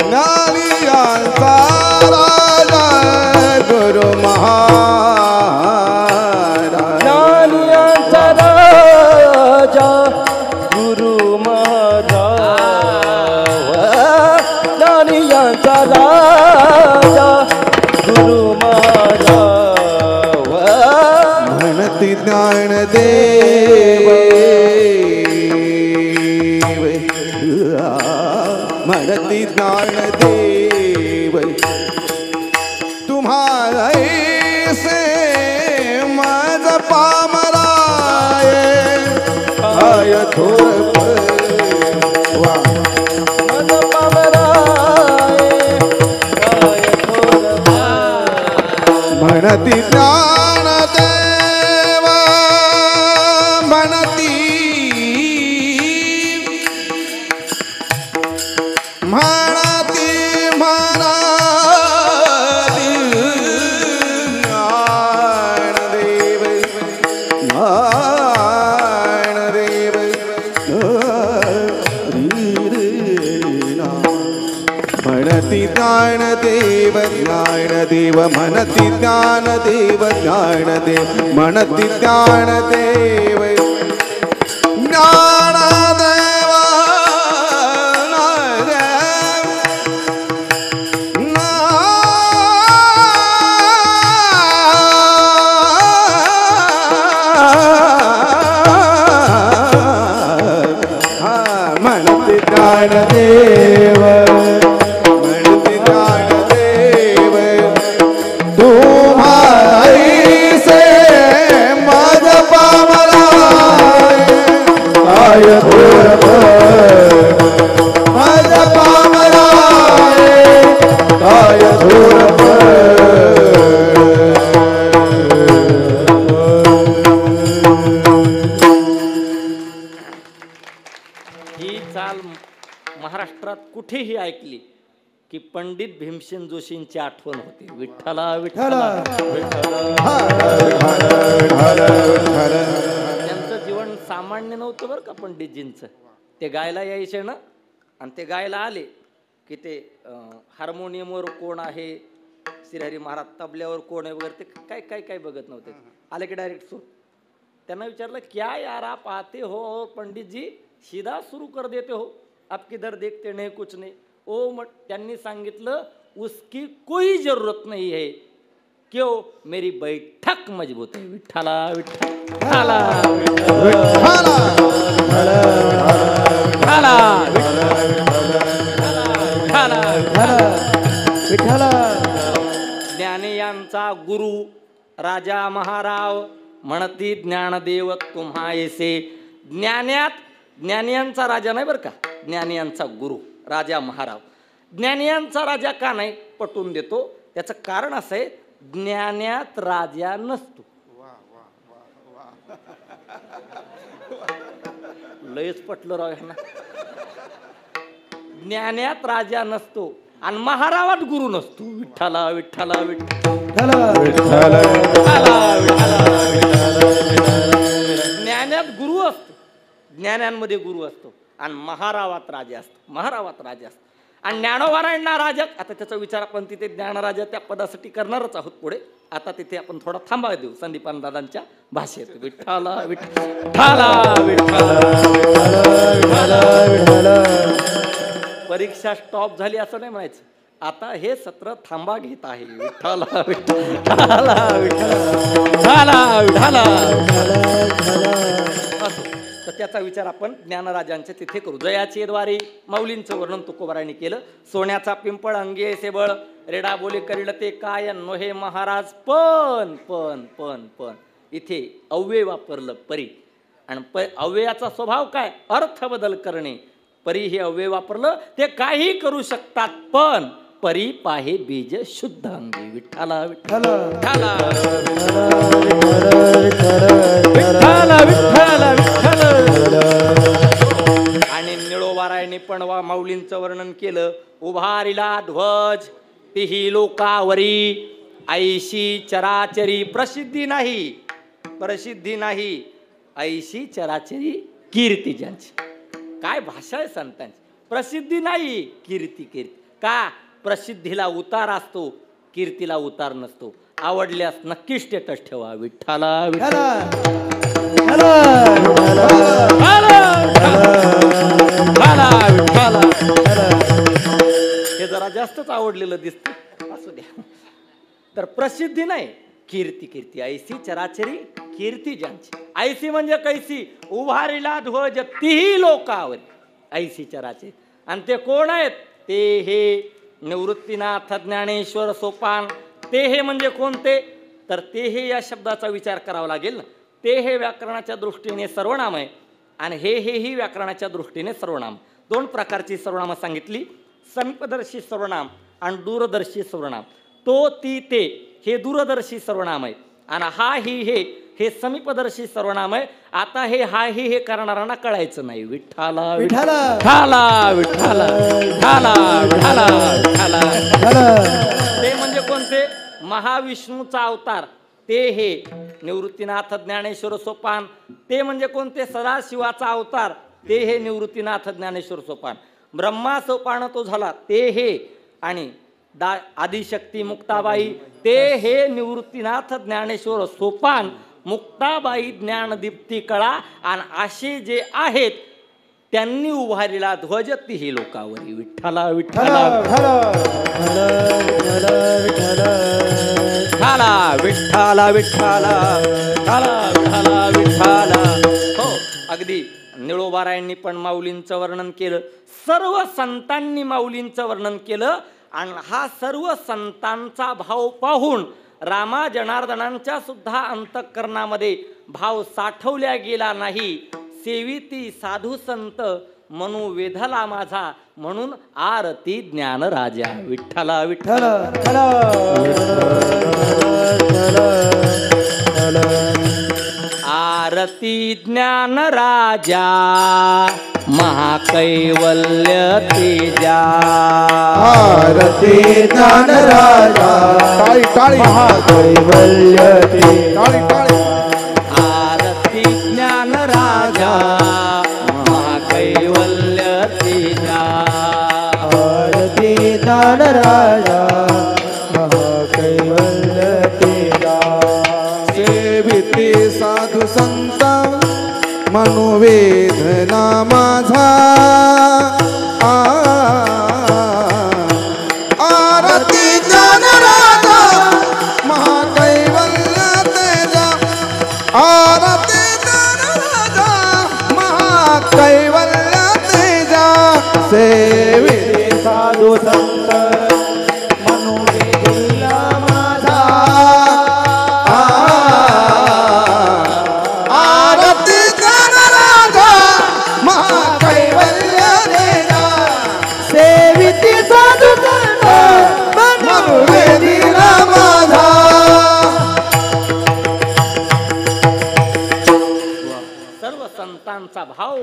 B: ज्ञानियांचा राजा गुरु महाराज,
C: ज्ञानियांचा राजा गुरु महाराज, ज्ञानियांचा राजा गुरु महाराज,
B: म्हणती ज्ञानदेव, म्हणती ज्ञानदेव, तुम्हाला से माझ पामराय आय थोर वा
C: मन पामराय काय थोर
B: म्हणती ज्ञानदेव, म्हणती म्हणती म्हणती ज्ञानदेव, ज्ञानदेव म्हणती ज्ञानदेव, ज्ञानदेव म्हणती ज्ञानदेव, ज्ञानदेव म्हणती ज्ञानदेव, ज्ञानदेव म्हणती ज्ञानदेव, म्हणती ज्ञानदेव, तुम्हाईसे माझ पामराय आय थोर माझ पामराय आय थोर
A: ही चाल महाराष्ट्रात कुठेही ऐकली की पंडित भीमसेन जोशींची आठवण होते. विठ्ठला विठ्ठला त्यांचं जीवन सामान्य नव्हतं बरं का पंडितजींचं. ते गायला यायचे ना, आणि ते गायला आले की ते हार्मोनियमवर कोण आहे, श्रीहरी महाराज तबल्यावर कोण आहे वगैरे, ते काय काय काय बघत नव्हते. आले की डायरेक्ट सूर. त्यांना विचारलं क्या यार आप आते हो पंडित जी, सीधा सुरू कर देते हो, आप किधर देखते नहीं कुछ नहीं. ओ मग त्यांनी सांगितलं उसकी कोई जरूरत नहीं है, क्यों मेरी बैठक मजबूत है. विठ्ठला विठ्ठला
C: विठ्ठला.
A: ज्ञानी यांचा गुरु राजा महाराव म्हणती ज्ञानदेव तुम्हायसे. ज्ञानियांचा राजा नाही बरं का, ज्ञानियांचा गुरु राजा महाराव. ज्ञानियांचा राजा का नाही पटवून देतो. त्याचं कारण असं आहे, ज्ञान्यात राजा नसतो. लयच पटलं राव ह्यांना. ज्ञान्यात राजा नसतो आणि महारावात गुरु नसतो. विठ्ठला विठ्ठला विठ्ठला. ज्ञानात गुरु असतो, ज्ञानांमध्ये गुरु असतो, आणि महारावात राजा असतो, महारावात राजा असतो. आणि ज्ञानोबारायांना राजा, आता त्याचा विचार आपण तिथे ज्ञानराजा त्या पदासाठी करणारच आहोत पुढे. आता तिथे आपण थोडा थांबा देऊ संदीपान दादांच्या भाषेत. विठ्ठला विठ्ठला विठ्ठला. परीक्षा स्टॉप झाली असं नाही म्हणायचं, आता हे सत्र थांबा घेत आहे. विठ्ठला विठ्ठला विठ्ठला विठ्ठला. तर त्याचा विचार आपण ज्ञानराजांच्या तिथे करू. जयाचे द्वारे माऊलींचं वर्णन तुकोबारायांनी केलं. सोन्याचा पिंपळ अंगी सेबळ, रेडा बोली करील ते काय नोहे महाराज पण पण पण पण इथे अव्यय वापरलं परी आणि अव्ययाचा स्वभाव काय अर्थ बदल करणे परी हे अव्यय वापरलं ते काही करू शकतात पण परी पाहे बीज शुद्ध अंगी विठ्ठला विठ्ठला विठ्ठला विठ्ठला विठ्ठला आणि निळोबारायने पण माऊलींचं वर्णन केलं उभारिला ध्वज तिही लोकावरी ऐशी चराचरी प्रसिद्धी नाही ऐशी चराचरी कीर्ती ज्यांची काय भाषा आहे संतांची प्रसिद्धी नाही कीर्ती का प्रसिद्धीला उतार असतो कीर्तीला उतार नसतो आवडल्यास नक्की स्टेटस ठेवा विठ्ठला हे जरा जास्तच आवडलेलं दिसतं असू द्या तर प्रसिद्धी नाही कीर्ती ऐसी चराचरी कीर्ती ज्यांची ऐसी म्हणजे कैसी उभारिला ध्वज तीही लोकावर ऐसी चराचरी आणि ते कोण आहेत ते हे निवृत्तीनाथ ज्ञानेश्वर सोपान ते हे म्हणजे कोणते तर ते हे या शब्दाचा विचार करावा लागेल ना ते हे व्याकरणाच्या दृष्टीने सर्वनाम आहे आणि हे व्याकरणाच्या दृष्टीने सर्वनाम दोन प्रकारची सर्वनामं सांगितली समीपदर्शी सर्वनाम आणि दूरदर्शी सर्वनाम तो ती ते हे दूरदर्शी सर्वनाम आहे आणि हा ही हे समीपदर्शी सर्वनाम आहे आता हे करणाऱ्यांना कळायचं नाही विठ्ठला विठ्ठला विठ्ठला विठ्ठला विठ्ठला विठ्ठला ते म्हणजे कोणते महाविष्णूचा अवतार ते हे निवृत्तीनाथ ज्ञानेश्वर सोपान ते म्हणजे कोणते सदाशिवाचा अवतार ते हे निवृत्तीनाथ ज्ञानेश्वर सोपान ब्रह्मा सोपान तो झाला ते हे आणि आदिशक्ती मुक्ताबाई ते हे निवृत्तीनाथ ज्ञानेश्वर सोपान मुक्ताबाई ज्ञानदीप्ती कळा आणि असे जे आहेत त्यांनी उभारलेला ध्वज तीही लोकावरी विठ्ठला विठ्ठला विठ्ठला विठ्ठला विठ्ठला विठ्ठला हो अगदी निळोबारायांनी पण माऊलींचं वर्णन केलं सर्व संतांनी माऊलींचं वर्णन केलं आणि हा सर्व संतांचा भाव पाहून रामा जनार्दनांच्या सुद्धा अंतःकरणामध्ये भाव साठवल्या गेला नाही सेविती साधू संत म्हणू वेधला माझा म्हणून आरती ज्ञान राजा विठ्ठला विठ्ठला आरती ज्ञान राजा महाकैवल्य तेजा
B: आरती ज्ञान राजा महाकैवल्य तेजा
A: आरती ज्ञान राजा महाकैवल्य तेजा
B: आरती ज्ञान राजा महाकैवल्य तेजा सेविते साधू संत मनोवेदना माझा आरती ज्ञान राजा महाकैवल्य तेजा आरती ज्ञान राजा महाकैवल्य तेजा सेविते साधू संत मनोवेदना माझा आरती ज्ञान राजा महाकैवल्य तेजा सेविते साधू संत मनोवेदना माझा
A: सर्व संतांचा भाव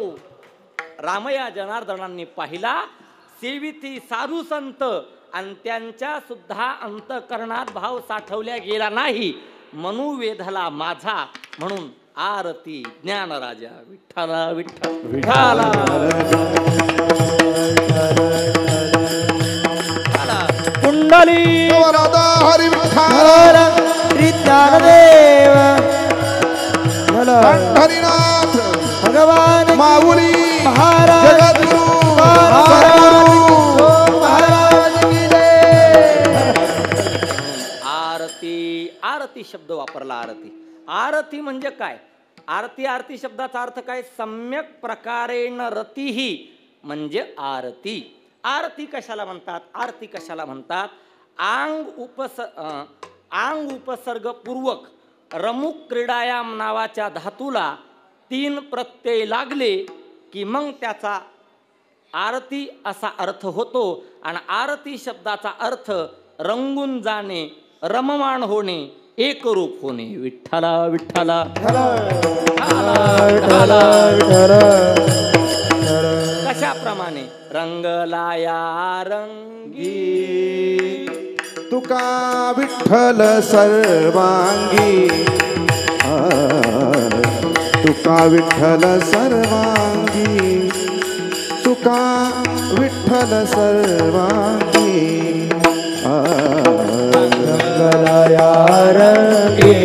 A: रामया जनार्दनांनी पाहिला सेविती साधू संत आणि त्यांच्या सुद्धा अंतःकरणात भाव साठवल्या गेला नाही मनू वेधला माझा म्हणून आरती ज्ञान राजा विठ्ठला विठ्ठला कुंडली
B: राधा हरी विठ्ठल
C: श्री ज्ञानदेव
B: हरिनाथ
C: भगवान
B: माऊली
C: महाराज
B: जगद्गुरु
C: महाराज की जय.
A: आरती शब्द वापरला आरती म्हणजे काय आरती शब्दाचा अर्थ काय सम्यक प्रकारेण रतीही म्हणजे आरती कशाला म्हणतात आंग उपसर्गपूर्वक रमुक क्रीडायाम नावाच्या धातूला 3 प्रत्यय लागले की मग त्याचा आरती असा अर्थ होतो. आणि आरती शब्दाचा अर्थ रंगून जाणे, रममाण होणे, एकरूप होणे. विठ्ठला विठ्ठला कशाप्रमाणे? रंगलाया रंगी
B: तुका विठ्ठल सर्वांगी, तुका विठ्ठल सर्वांगी, तुका विठ्ठल सर्वांगी.
C: रंगलाया रंगी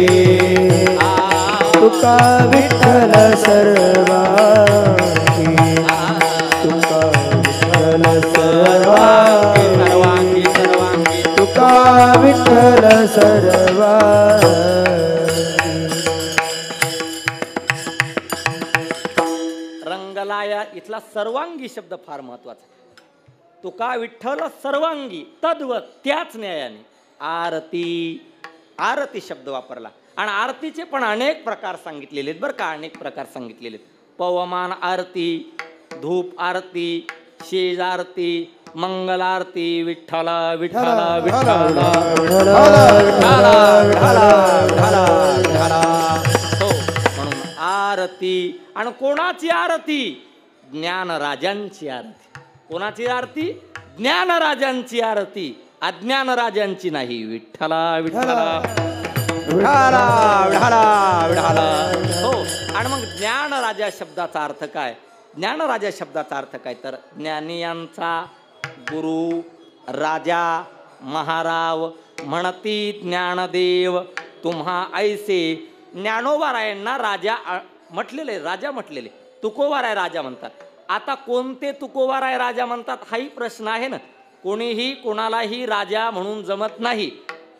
C: तुका विठ्ठल सर्वांगी, तुका विठ्ठल सर्वांगी, तुका विठ्ठल सर्वांगी.
A: रंगलाया इथला सर्वांगी शब्द फार महत्वाचा. तुका विठ्ठल सर्वांगी तद्वत त्याच न्यायाने आरती, आरती शब्द वापरला. आणि आरतीचे पण अनेक प्रकार सांगितलेले आहेत बरं का, अनेक प्रकार सांगितलेले आहेत. पवमान आरती, धूप आरती, शेज आरती, मंगल आरती. विठ्ठला विठ्ठला विठ्ठला हो म्हणून आरती. आणि कोणाची आरती? ज्ञानराजांची आरती. कोणाची आरती? ज्ञानराजांची आरती, अज्ञानराजांची नाही. विठ्ठला विठ्ठला विठ्ठला विठ्ठला विठ्ठला हो. आणि मग ज्ञानराजा शब्दाचा अर्थ काय? ज्ञानराजा शब्दाचा अर्थ काय तर ज्ञानियांचा गुरु, राजा, महाराव म्हणती ज्ञानदेव तुम्हा ऐसे. ज्ञानोबारायांना राजा म्हटलेले, राजा म्हटलेले. तुकोबाराय राजा म्हणतात. आता कोणते तुकोबाराय राजा म्हणतात हाही प्रश्न आहे ना. कोणीही कोणालाही राजा म्हणून जमत नाही,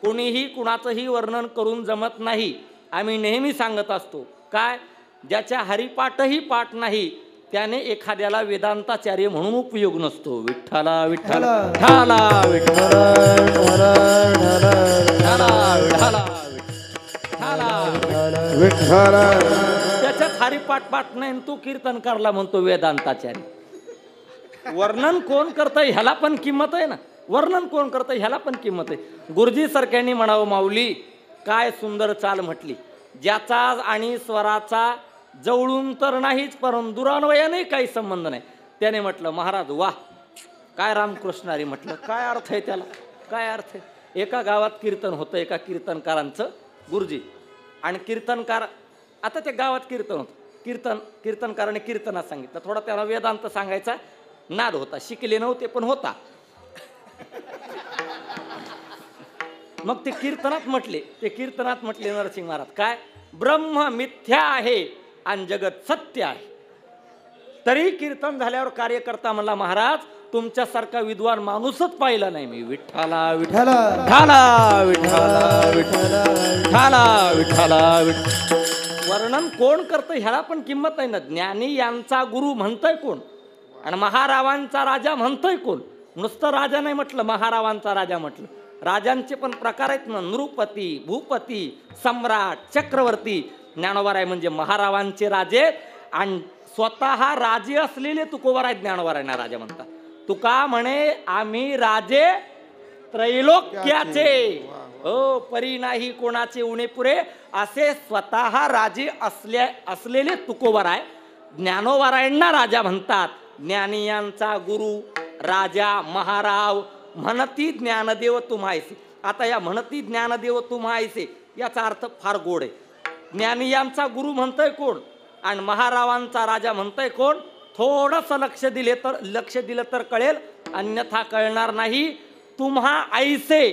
A: कोणीही कुणाचंही वर्णन करून जमत नाही. आम्ही नेहमी सांगत असतो काय, ज्याच्या हरिपाठही पाठ नाही त्याने एखाद्याला वेदांताचार्य म्हणून उपयोग नसतो. विठ्ठला विठ्ठला ठाला विठ्ठला
B: विठ्ठल.
A: त्याच्यात हरिपाठ पाठ नाही, तो कीर्तनकारला म्हणतो वेदांताचार्य. वर्णन कोण करतंय ह्याला पण किंमत आहे ना. वर्णन कोण करतंय ह्याला पण किंमत आहे. गुरुजी सारख्यांनी म्हणावं, माऊली काय सुंदर चाल म्हटली. ज्याचा आणि स्वराचा जवळून तर नाहीच पण दुरान्वयाने काही संबंध नाही. त्याने म्हटलं महाराज वाह काय रामकृष्णारी. म्हटलं काय अर्थ आहे त्याला, काय अर्थ आहे. एका गावात कीर्तन होतं, एका कीर्तनकारांचं गुरुजी. आणि कीर्तनकार, आता त्या गावात कीर्तन होतं. कीर्तनकाराने कीर्तनात सांगितलं. थोडा त्याला वेदांत सांगायचा नाद होता. शिकले नव्हते पण होता. मग ते कीर्तनात म्हटले नरसिंह महाराज काय, ब्रह्म मिथ्या आहे आणि जगत सत्य आहे. तरी कीर्तन झाल्यावर कार्यकर्ता म्हणला महाराज तुमच्यासारखा विद्वान माणूसच पाहिला नाही मी. विठ्ठला विठ्ठला ठाला विठ्ठला विठ्ठला विठ्ठला विठ्ठला. वर्णन कोण करतं ह्याला पण किंमत आहे ना. ज्ञानी यांचा गुरु म्हणतोय कोण आणि महारावांचा राजा म्हणतोय कोण. नुसतं राजा नाही म्हटलं, महारावांचा राजा म्हटलं. राजांचे पण प्रकार आहेत ना, नृपती, भूपती, सम्राट, चक्रवर्ती. ज्ञानोबाराय म्हणजे महारावांचे राजे आणि स्वतः राजे असलेले तुकोबाराय ज्ञानोबारायांना राजा म्हणतात. तुका म्हणे आम्ही राजे त्रैलोक्याचे, हो परी नाही कोणाचे उणे पुरे, असे स्वतः राजे असलेले तुकोबाराय ज्ञानोबारायांना राजा म्हणतात. ज्ञानियांचा गुरु, राजा, महाराव म्हणती ज्ञानदेव तुम्हायसे. आता या म्हणती ज्ञानदेव तुम्हायसे याचा अर्थ फार गोड आहे. ज्ञानियांचा गुरु म्हणतोय कोण आणि महारावांचा राजा म्हणतोय कोण. थोडंसं लक्ष दिलं तर कळेल, अन्यथा कळणार नाही. तुम्हा ऐसे,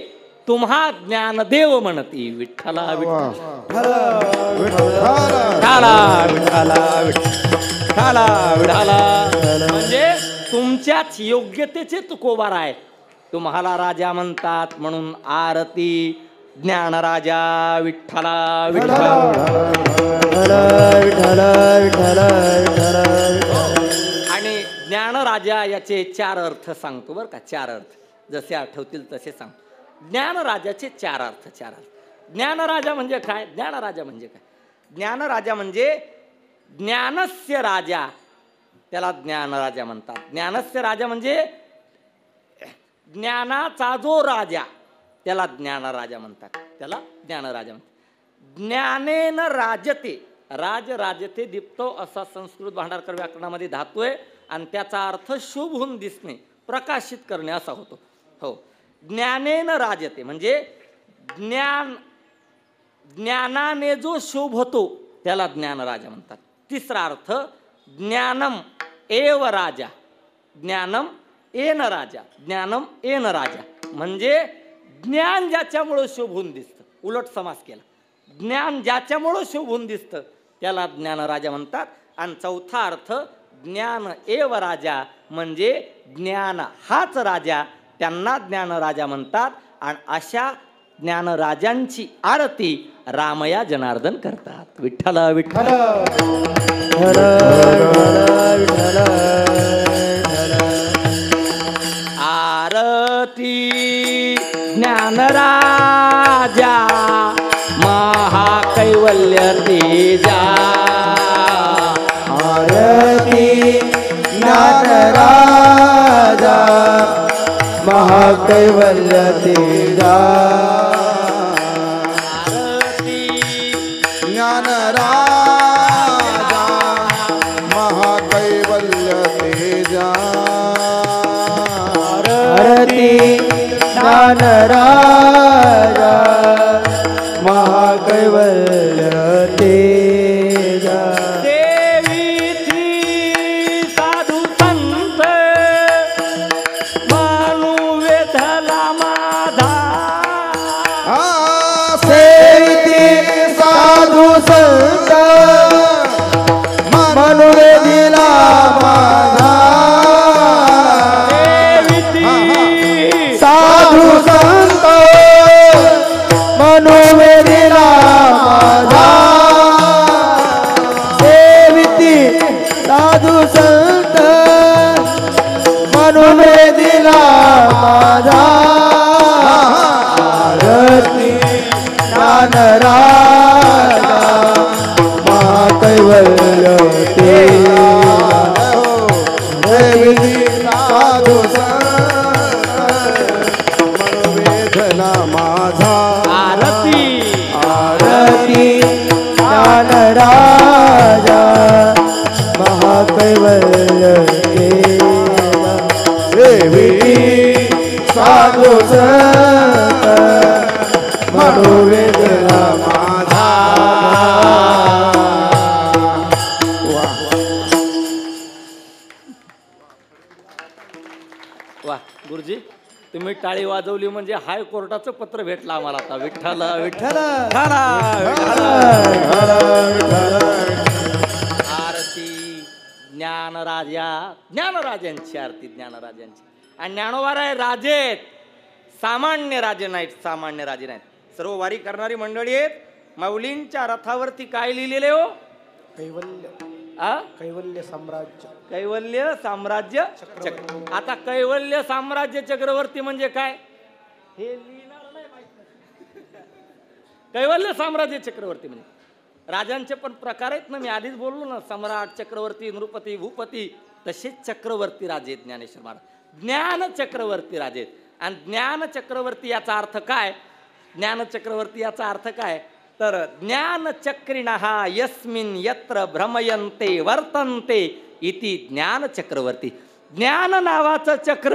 A: तुम्हा ज्ञानदेव म्हणती. विठ्ठला विठ्ठला म्हणजे तुमच्याच योग्यतेचे तुकोबाराय तुम्हाला राजा म्हणतात. म्हणून आरती ज्ञानराजा विठ्ठला विठ्ठला. आणि ज्ञानराजा याचे 4 अर्थ सांगतो बरं का. 4 अर्थ जसे आठवतील तसे सांगतो. ज्ञानराजाचे चार अर्थ. ज्ञानराजा म्हणजे काय? ज्ञानराजा म्हणजे काय? ज्ञानराजा म्हणजे ज्ञानस्य राजा, त्याला ज्ञानराजा म्हणतात. ज्ञानस्य राजा म्हणजे ज्ञानाचा जो राजा, त्याला ज्ञानराजा म्हणतात. त्याला ज्ञानराजा म्हणतात. ज्ञानेन राजते, राजते दीप्तो असा संस्कृत भांडारकर व्याकरणामध्ये धातू आहे आणि त्याचा अर्थ शोभून दिसणे, प्रकाशित करणे असा होतो. हो, ज्ञानेन राजते म्हणजे ज्ञानाने जो शोभतो त्याला ज्ञानराजा म्हणतात. तिसरा अर्थ ज्ञानम एव राजा, ज्ञानम एन राजा, ज्ञानम एन राजा म्हणजे ज्ञान ज्याच्यामुळं शोभून दिसतं, उलट समास केला. ज्ञान ज्याच्यामुळं शोभून दिसतं त्याला ज्ञानराजा म्हणतात. आणि चौथा अर्थ ज्ञान एव राजा म्हणजे ज्ञान हाच राजा, त्यांना ज्ञानराजा म्हणतात. आणि अशा ज्ञानराजांची आरती रामया जनार्दन करतात. विठ्ठल विठ्ठल आरती ज्ञानराजा महाकैवल्य तेजा.
C: आरती ज्ञानराजा महाकैवल्य तेजा.
A: आरती
B: ज्ञानराजा महाकैवल्य तेजा.
C: आरती ज्ञानराजा महाकैवल्य तेजा.
A: देवीची साधू संत मानू वेधला माझा.
C: सेविती साधू संत मनुवेदिला माझा.
A: देवीची
C: साधू संत मनुवेदिला माझा. सेविती साधू संत मनुवेदिला माझा. आरती ज्ञानराजा महाकैवल्य तेजा.
B: देवी साधू मनोवेदना माझा.
A: आरती
C: आरती ज्ञानराजा महाकैवल्य तेजा.
B: देवी
C: साधू संत मनोवेदना माझा.
A: वा गुरुजी, तुम्ही टाळी वाजवली म्हणजे हायकोर्टाचं पत्र भेटलं आम्हाला आता. विठ्ठल विठ्ठल आरती ज्ञानराजा, ज्ञानराजांची आरती ज्ञानराजांची. आणि ज्ञानोबा राय राजे आहेत, सामान्य राजे नाहीत, सामान्य राजे नाहीत. सर्व वारी करणारी मंडळी आहेत. माऊलींच्या रथावरती काय लिहिलेले हो?
C: कैवल्य साम्राज्य.
A: कैवल्य साम्राज्य चक्र. आता कैवल्य साम्राज्य चक्रवर्ती म्हणजे काय हे लिहिणार नाही माहित. कैवल्य साम्राज्य चक्रवर्ती म्हणजे राजांचे पण प्रकार आहेत ना, मी आधीच बोललो ना, सम्राट, चक्रवर्ती, नृपती, भूपती, तसेच चक्रवर्ती राजे आहेत ज्ञानेश्वर महाराज. ज्ञान चक्रवर्ती राजे. आणि ज्ञान चक्रवर्ती याचा अर्थ काय? ज्ञान चक्रवर्ती याचा अर्थ काय तर ज्ञान चक्रिणः यस्मिन् यत्र भ्रमयन्ते वर्तन्ते इति ज्ञान चक्रवर्ती. ज्ञान नावाचं चक्र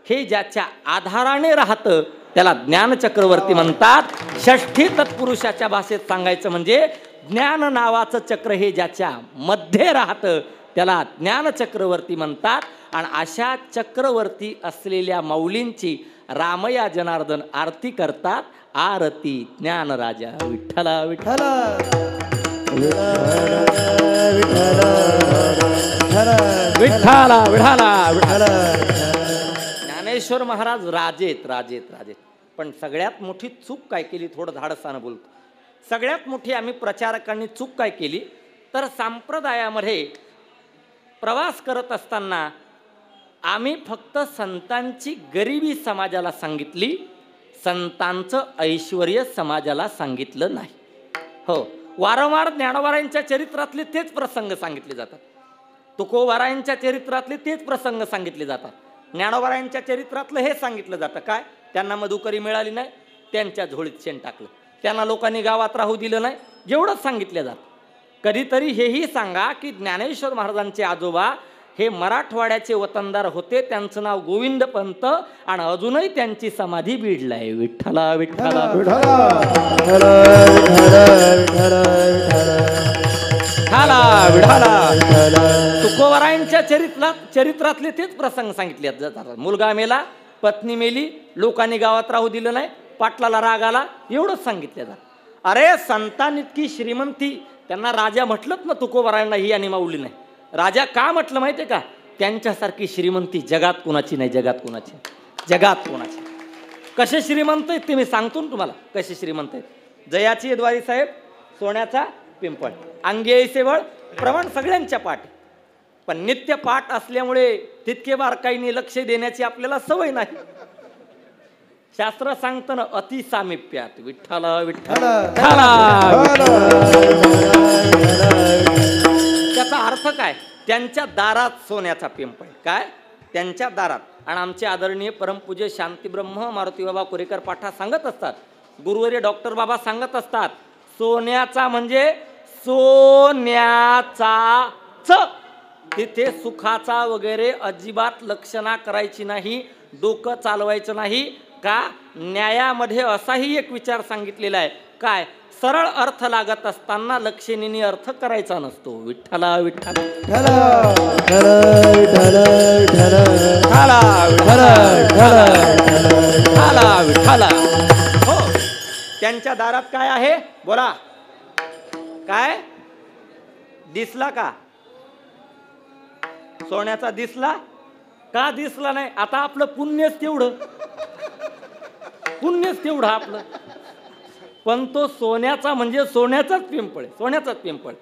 A: हे ज्याच्या आधाराने राहतं त्याला ज्ञान चक्रवर्ती म्हणतात. षष्ठी तत्पुरुषाच्या भाषेत सांगायचं म्हणजे ज्ञान नावाचं चक्र हे ज्याच्या मध्ये राहतं त्याला ज्ञान चक्रवर्ती म्हणतात. आणि अशा चक्रवर्ती असलेल्या माऊलींची रामया जनार्दन आरती करतात. आरती ज्ञानराजा विठ्ठला विठ्ठला विठ्ठला विठ्ठला विठ्ठला. ज्ञानेश्वर महाराज राजेत राजेत राजेत. पण सगळ्यात मोठी चूक काय केली, थोडं धाडसानं बोलतो, सगळ्यात मोठी आम्ही प्रचारकांनी चूक काय केली तर संप्रदायामध्ये प्रवास करत असताना आम्ही फक्त संतांची गरिबी समाजाला सांगितली, संतांचं ऐश्वर्य समाजाला सांगितलं नाही. हो, वारंवार ज्ञानोबारायांच्या चरित्रातले तेच प्रसंग सांगितले जातात. तुकोबारायांच्या चरित्रातले तेच प्रसंग सांगितले जातात. ज्ञानोबारायांच्या चरित्रातलं हे सांगितलं जातं काय, त्यांना मधुकरी मिळाली नाही, त्यांच्या झोळीत शेण टाकलं, त्यांना लोकांनी गावात राहू दिलं नाही, एवढंच सांगितलं जातं. कधीतरी हेही सांगा की ज्ञानेश्वर महाराजांचे आजोबा हे मराठवाड्याचे वतनदार होते, त्यांचं नाव गोविंद पंत आणि अजूनही त्यांची समाधी बीडला आहे. विठ्ठला विठ्ठला तुकोबारायांच्या चरित्रातले तेच प्रसंग सांगितले जातात. मुलगा मेला, पत्नी मेली, लोकांनी गावात राहू दिलं नाही, पाटलाला राग आला, एवढंच सांगितलं जातं. अरे संतान इतकी श्रीमंती, त्यांना राजा म्हटलंच ना तुकोबारायांना ही आणि माऊली नाही. राजा का म्हटलं माहितीये का, त्यांच्यासारखी श्रीमंती जगात कोणाची नाही, जगात कोणाची, जगात कोणाची. कसे श्रीमंत आहेत ते मी सांगतो ना तुम्हाला, कसे श्रीमंत आहेत. जयाची द्वारी साहेब, सोन्याचा पिंपळ, अंगी ऐसेवळ, प्रमाण सगळ्यांच्या पाठ. पण नित्य पाठ असल्यामुळे तितके बारकाईने लक्ष देण्याची आपल्याला सवय नाही. शास्त्र सांगतं ना अति सामिप्यात. विठ्ठला विठ्ठला. त्याचा अर्थ काय, त्यांच्या दारात सोन्याचा पिंपळ. काय, त्यांच्या दारात. आणि आमचे आदरणीय परमपूज्य शांतीब्रह्म मारुती बाबा कोरेकर पाठा सांगत असतात, गुरुवर्य डॉक्टर बाबा सांगत असतात, सोन्याचा म्हणजे सोन्याचाच. तिथे सुखाचा वगैरे अजिबात लक्षणा करायची नाही, डोकं चालवायचं नाही. का, न्यायामध्ये असाही एक विचार सांगितलेला आहे, काय, सरळ अर्थ लागत असताना लक्षणीने अर्थ करायचा नसतो. विठ्ठला विठ्ठला विठ्ठला. हो, त्यांच्या दारात काय आहे बोला, काय दिसला का, सोन्याचा दिसला का, दिसला नाही. आता आपलं पुण्यच तेवढं, पुण्यच तेवढं आपलं. पण तो सोन्याचा म्हणजे सोन्याचाच पिंपळ, सोन्याचाच पिंपळ,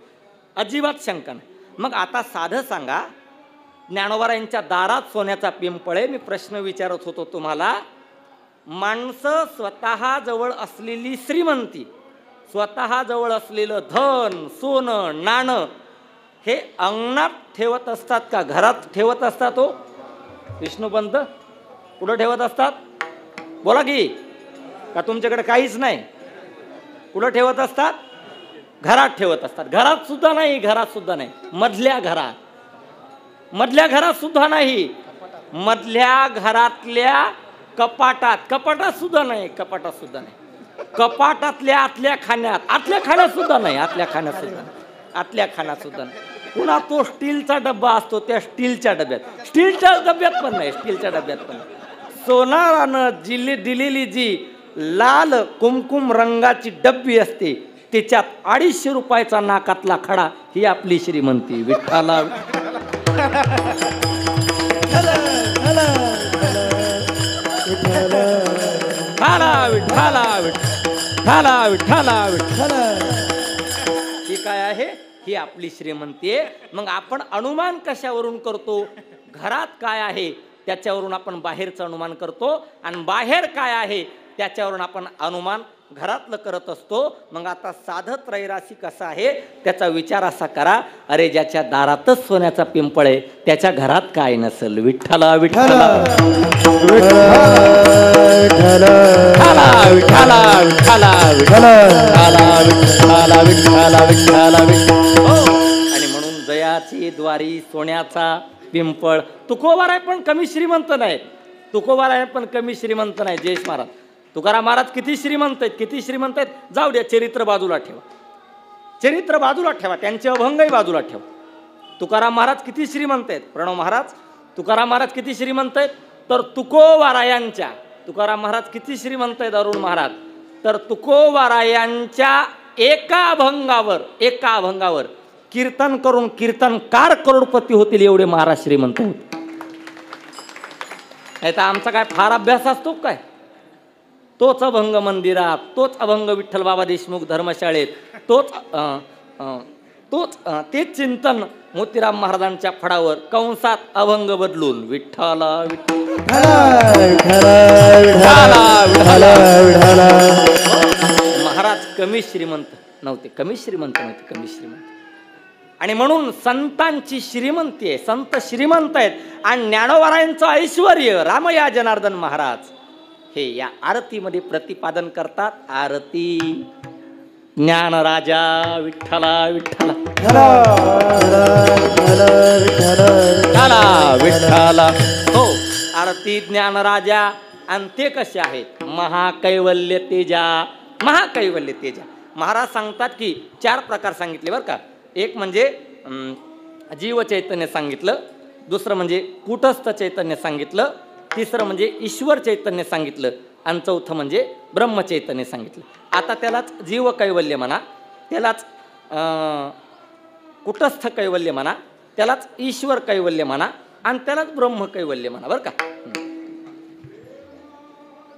A: अजिबात शंका नाही. मग आता साधं सांगा, ज्ञानोबारायांच्या दारात सोन्याचा पिंपळ आहे. मी प्रश्न विचारत होतो तुम्हाला, माणसं स्वतः जवळ असलेली श्रीमंती, स्वतः जवळ असलेलं धन, सोनं, नाणं हे अंगणात ठेवत असतात का घरात ठेवत असतात? हो विष्णुपंत, कुठं ठेवत असतात बोला की, का तुमच्याकडे काहीच नाही? कुठं ठेवत असतात? घरात ठेवत असतात. घरात सुद्धा नाही, घरात सुद्धा नाही, मधल्या घरात, मधल्या घरात सुद्धा नाही, मधल्या घरातल्या कपाटात, कपाटात सुद्धा नाही, कपाटात सुद्धा नाही, कपाटातल्या आतल्या खाण्यात, आतल्या खाण्यात सुद्धा नाही, आतल्या खाण्यात सुद्धा नाही, आतल्या खाण्यात सुद्धा नाही. पुन्हा तो स्टीलचा डब्बा असतो, त्या स्टीलच्या डब्यात, स्टीलच्या डब्यात पण नाही, स्टीलच्या डब्यात पण नाही. सोनारानं दिलेली जी लाल कुमकुम रंगाची डब्बी असते, त्याच्यात 250 रुपयाचा नाकातला खडा, ही आपली श्रीमंती. विठ्ठला विठ्ठला विठ्ठला विठ्ठला विठ्ठला. ही काय आहे? ही आपली श्रीमंती आहे. मग आपण अनुमान कशावरून करतो? घरात काय आहे त्याच्यावरून आपण बाहेरचं अनुमान करतो, आणि बाहेर काय आहे त्याच्यावरून आपण अनुमान घरातलं करत असतो. मग आता साधं त्रैराशी कसं आहे त्याचा विचार असा करा, अरे ज्याच्या दारातच सोन्याचा पिंपळ आहे त्याच्या घरात काय नसेल? विठ्ठला विठ्ठला आणि म्हणून जयाची द्वारी सोन्याचा पिंपळ. तुकोबाराय पण कमी श्रीमंत नाही, तुकोबाराय पण कमी श्रीमंत नाही. जयेश महाराज, तुकाराम महाराज किती श्रीमंत आहेत, किती श्रीमंत आहेत. जाऊ द्या, चरित्र बाजूला ठेवा, चरित्र बाजूला ठेवा, त्यांचे अभंगही बाजूला ठेवा. तुकाराम महाराज किती श्रीमंत आहेत, प्रणव महाराज, तुकाराम महाराज किती श्रीमंत आहेत, तर तुकोबारायांच्या, तुकाराम महाराज किती श्रीमंत आहेत अरुण महाराज, तर तुकोबारायांच्या एका अभंगावर कीर्तन करून कीर्तनकार करोडपती होतील एवढे महाराज श्रीमंत होते. नाही तर आमचा काय फार अभ्यास असतो काय? तोच अभंग मंदिरात, तोच अभंग विठ्ठल बाबा देशमुख धर्मशाळेत, तोच तेच चिंतन मोतीराम महाराजांच्या फळावर कंसात अभंग बदलून विठ्ठला महाराज कमी श्रीमंत नव्हते, कमी श्रीमंत. आणि म्हणून संतांची श्रीमंती आहे, संत श्रीमंत आहेत. आणि ज्ञानोबारायांचं ऐश्वर्य रामया जनार्दन महाराज हे या आरतीमध्ये प्रतिपादन करतात. आरती ज्ञानराजा विठ्ठला विठ्ठला विठ्ठला. हो, आरती ज्ञानराजा. आणि ते कसे आहेत? महाकैवल्य तेजा. महाकैवल्य तेजा महाराज सांगतात की 4 प्रकार सांगितले बरं का. एक म्हणजे जीव चैतन्य सांगितलं, दुसरं म्हणजे कूटस्थ चैतन्य सांगितलं, तिसरं म्हणजे ईश्वर चैतन्य सांगितलं, आणि चौथं म्हणजे ब्रह्मचैतन्य सांगितलं. आता त्यालाच जीव कैवल्य म्हणा, त्यालाच कुटस्थ कैवल्य म्हणा, त्यालाच ईश्वर कैवल्य म्हणा, आणि त्यालाच ब्रह्म कैवल्य म्हणा बरं का.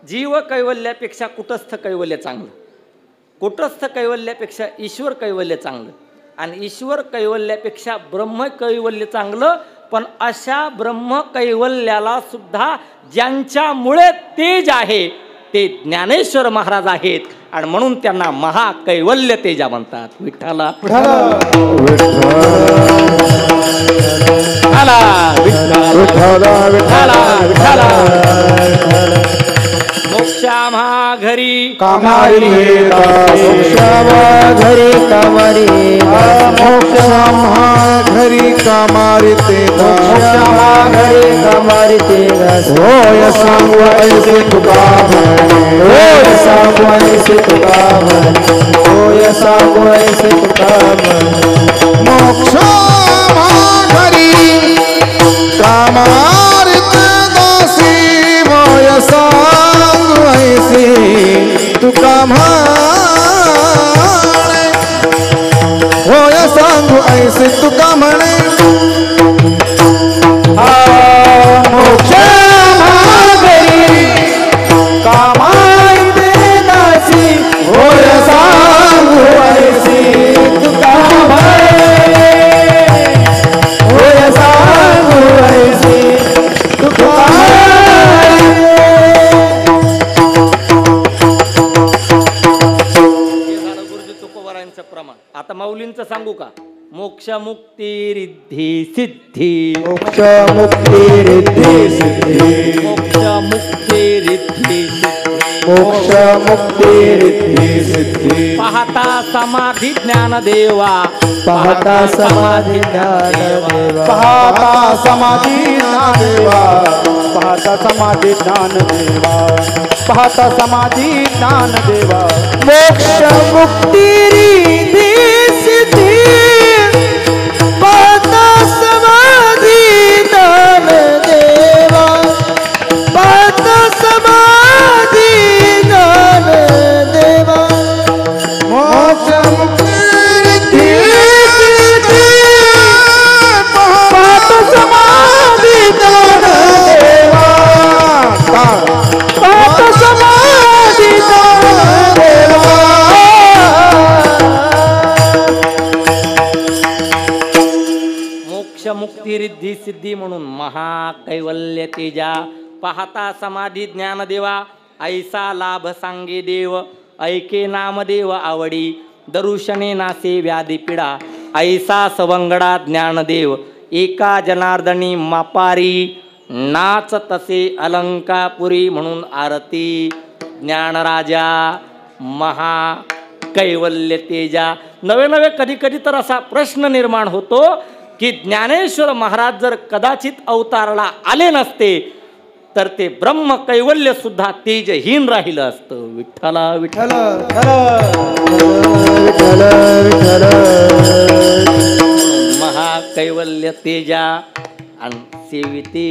A: जीव कैवल्यापेक्षा कुटस्थ कैवल्य चांगलं, कुटस्थ कैवल्यापेक्षा ईश्वर कैवल्य चांगलं, आणि ईश्वर कैवल्यापेक्षा ब्रह्म कैवल्य चांगलं. पण अशा ब्रह्म कैवल्याला सुद्धा ज्यांच्यामुळे तेज आहे ते ज्ञानेश्वर महाराज आहेत, आणि म्हणून त्यांना महाकैवल्य तेजा म्हणतात. विठ्ठला मोक्षामा घरी
C: कामारी घरी कामारी
B: घरी कामारी ते
C: घरी कामारी ते
B: होय सांगू ऐसे तुका
C: होय सांगू ऐसे तुका होय सांगू ऐसे तुका
B: मोक्ष घरी कामारी ते दासी होय सांगू ऐसे तुका म्हणे होय सांगू ऐसे तुका म्हणे
C: मोक्ष कामारी ते दासी होय सांगू ऐसे तुका होय सांगू ऐसे तुका.
A: गुरुजी तुकोबारायांचं प्रमाण. आता माऊलींचं सांगू का? मोक्ष मुक्ती रिद्धी सिद्धी,
C: मोक्ष मुक्ती रिद्धी सिद्धी,
A: मोक्ष मुक्ती रिद्धी सिद्धी,
C: मोक्ष मुक्ती रिद्धी सिद्धी.
A: पाहता समाधी ज्ञान देवा,
C: पाहता समाधी ज्ञान देवा,
B: पाहता समाधी देवा
C: पाहता समाधी ज्ञान देवा, पाहता समाधी ज्ञान देवा. मोक्ष मुक्ती रिद्धी सिद्धी, पाहता समाधी ज्ञान देवा, पाहता समाधी ज्ञान देवा.
B: मोक्ष मुक्ती
C: पाहता समाधी ज्ञान देवा, पाहता समाधी ज्ञान देवा.
A: मोक्ष मुक्ती रिद्धी सिद्धी म्हणून महाकैवल्य तेजा. पाहता समाधी ज्ञान देवा, ऐसा लाभ सांगे देव, ऐके नामदेव आवडी, दरुशने नासे व्याधी पिडा, ऐसा सवंगडा ज्ञानदेव, एका जनार्दनी मापारी, नाच तसे अलंकापुरी. म्हणून आरती ज्ञानराजा महाकैवल्य तेजा. नवे नवे कधी कधी तर असा प्रश्न निर्माण होतो की ज्ञानेश्वर महाराज जर कदाचित अवताराला आले नसते तर ते ब्रह्म कैवल्य सुद्धा तेजहीन राहिलं असतं. विठ्ठला विठ्ठला महाकैवल्य तेजा आणि सेविते.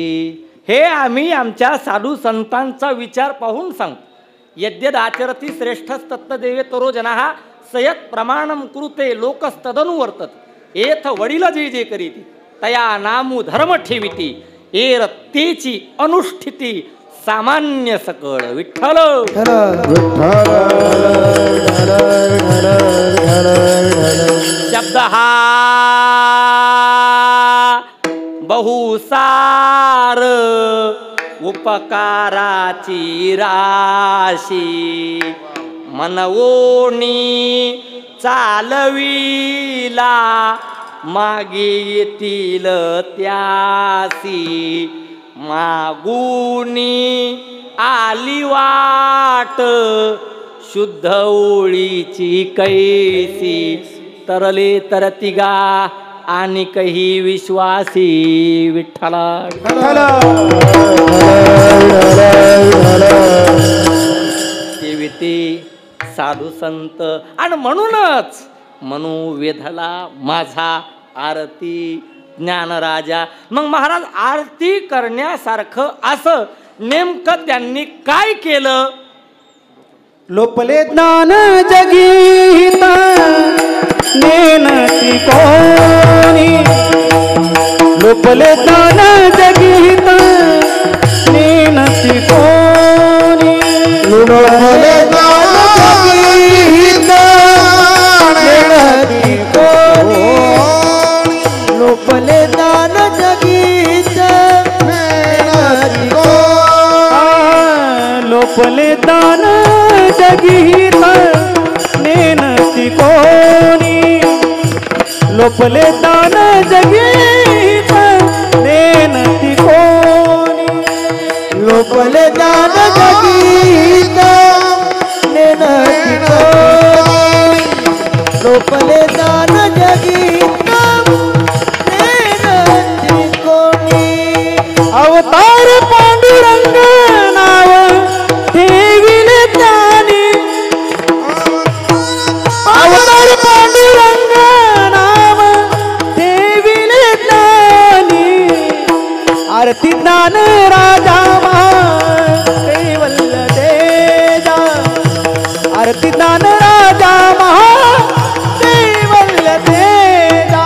A: हे आम्ही आमच्या साधू संतांचा विचार पाहून सांगतो. यद्यद आचरती श्रेष्ठस्तत्तदेवे तरो जनाः सयत प्रमाणम कुरुते लोकस्तदनुवर्तत. एथ वडील जे जे करीती तया नामू धर्म ठेविती, एर तेची अनुष्ठिती सामान्य सकळ विठ्ठल. शब्द हा बहुसार उपकाराची राशी मनवोनी चालविला मागे येतील त्यासी मागुनी आली वाट शुद्ध ओळीची कैसी तरले तरतिगा आणि काही विश्वासी विठ्ठला. सेविते साधू संत आणि म्हणूनच म्हणू वेधला माझा आरती ज्ञानराजा. मग महाराज आरती करण्यासारखं असं नेमकं त्यांनी काय केलं?
C: लोपले ज्ञान जगीत नेनती कोणी, लोपले ज्ञान जगीत नेनती कोणी,
B: लोपले ज्ञान जगीत नेनती कोणी,
C: लोपले ज्ञान जगीत नेनती कोणी, लोपले ज्ञान जगीत नेनती कोणी, लोपले दान जगीत नेनती कोणी,
B: लोपले ज्ञान जगीत नेनती कोणी,
C: लोपले दान जगीत नेनती कोणी. अवतार पांडुरंग नाव ठेविले ज्ञानी, अवतार पांडुरंग नाव ठेविले ज्ञानी, आरती ज्ञान राजा कैवल्य तेजा, आरती ज्ञान राजा कैवल्य तेजा,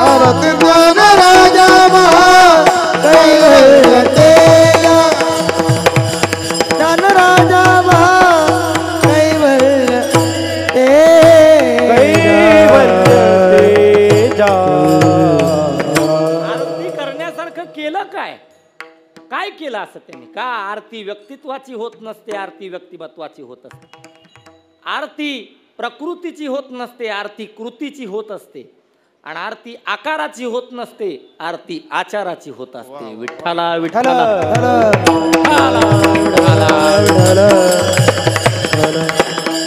B: आरती ज्ञान राजा कैवल्य तेजा,
C: ज्ञान राजा कैवल्य तेजा.
A: आरती करण्यासारखं केलं काय? काय केलं असं त्यांनी? का आरती व्यक्तित्वाची होत नसते, आरती व्यक्तिमत्वाची होत असते. आरती प्रकृतीची होत नसते, आरती कृतीची होत असते. आणि आरती आकाराची होत नसते, आरती आचाराची होत असते. विठ्ठला विठ्ठला.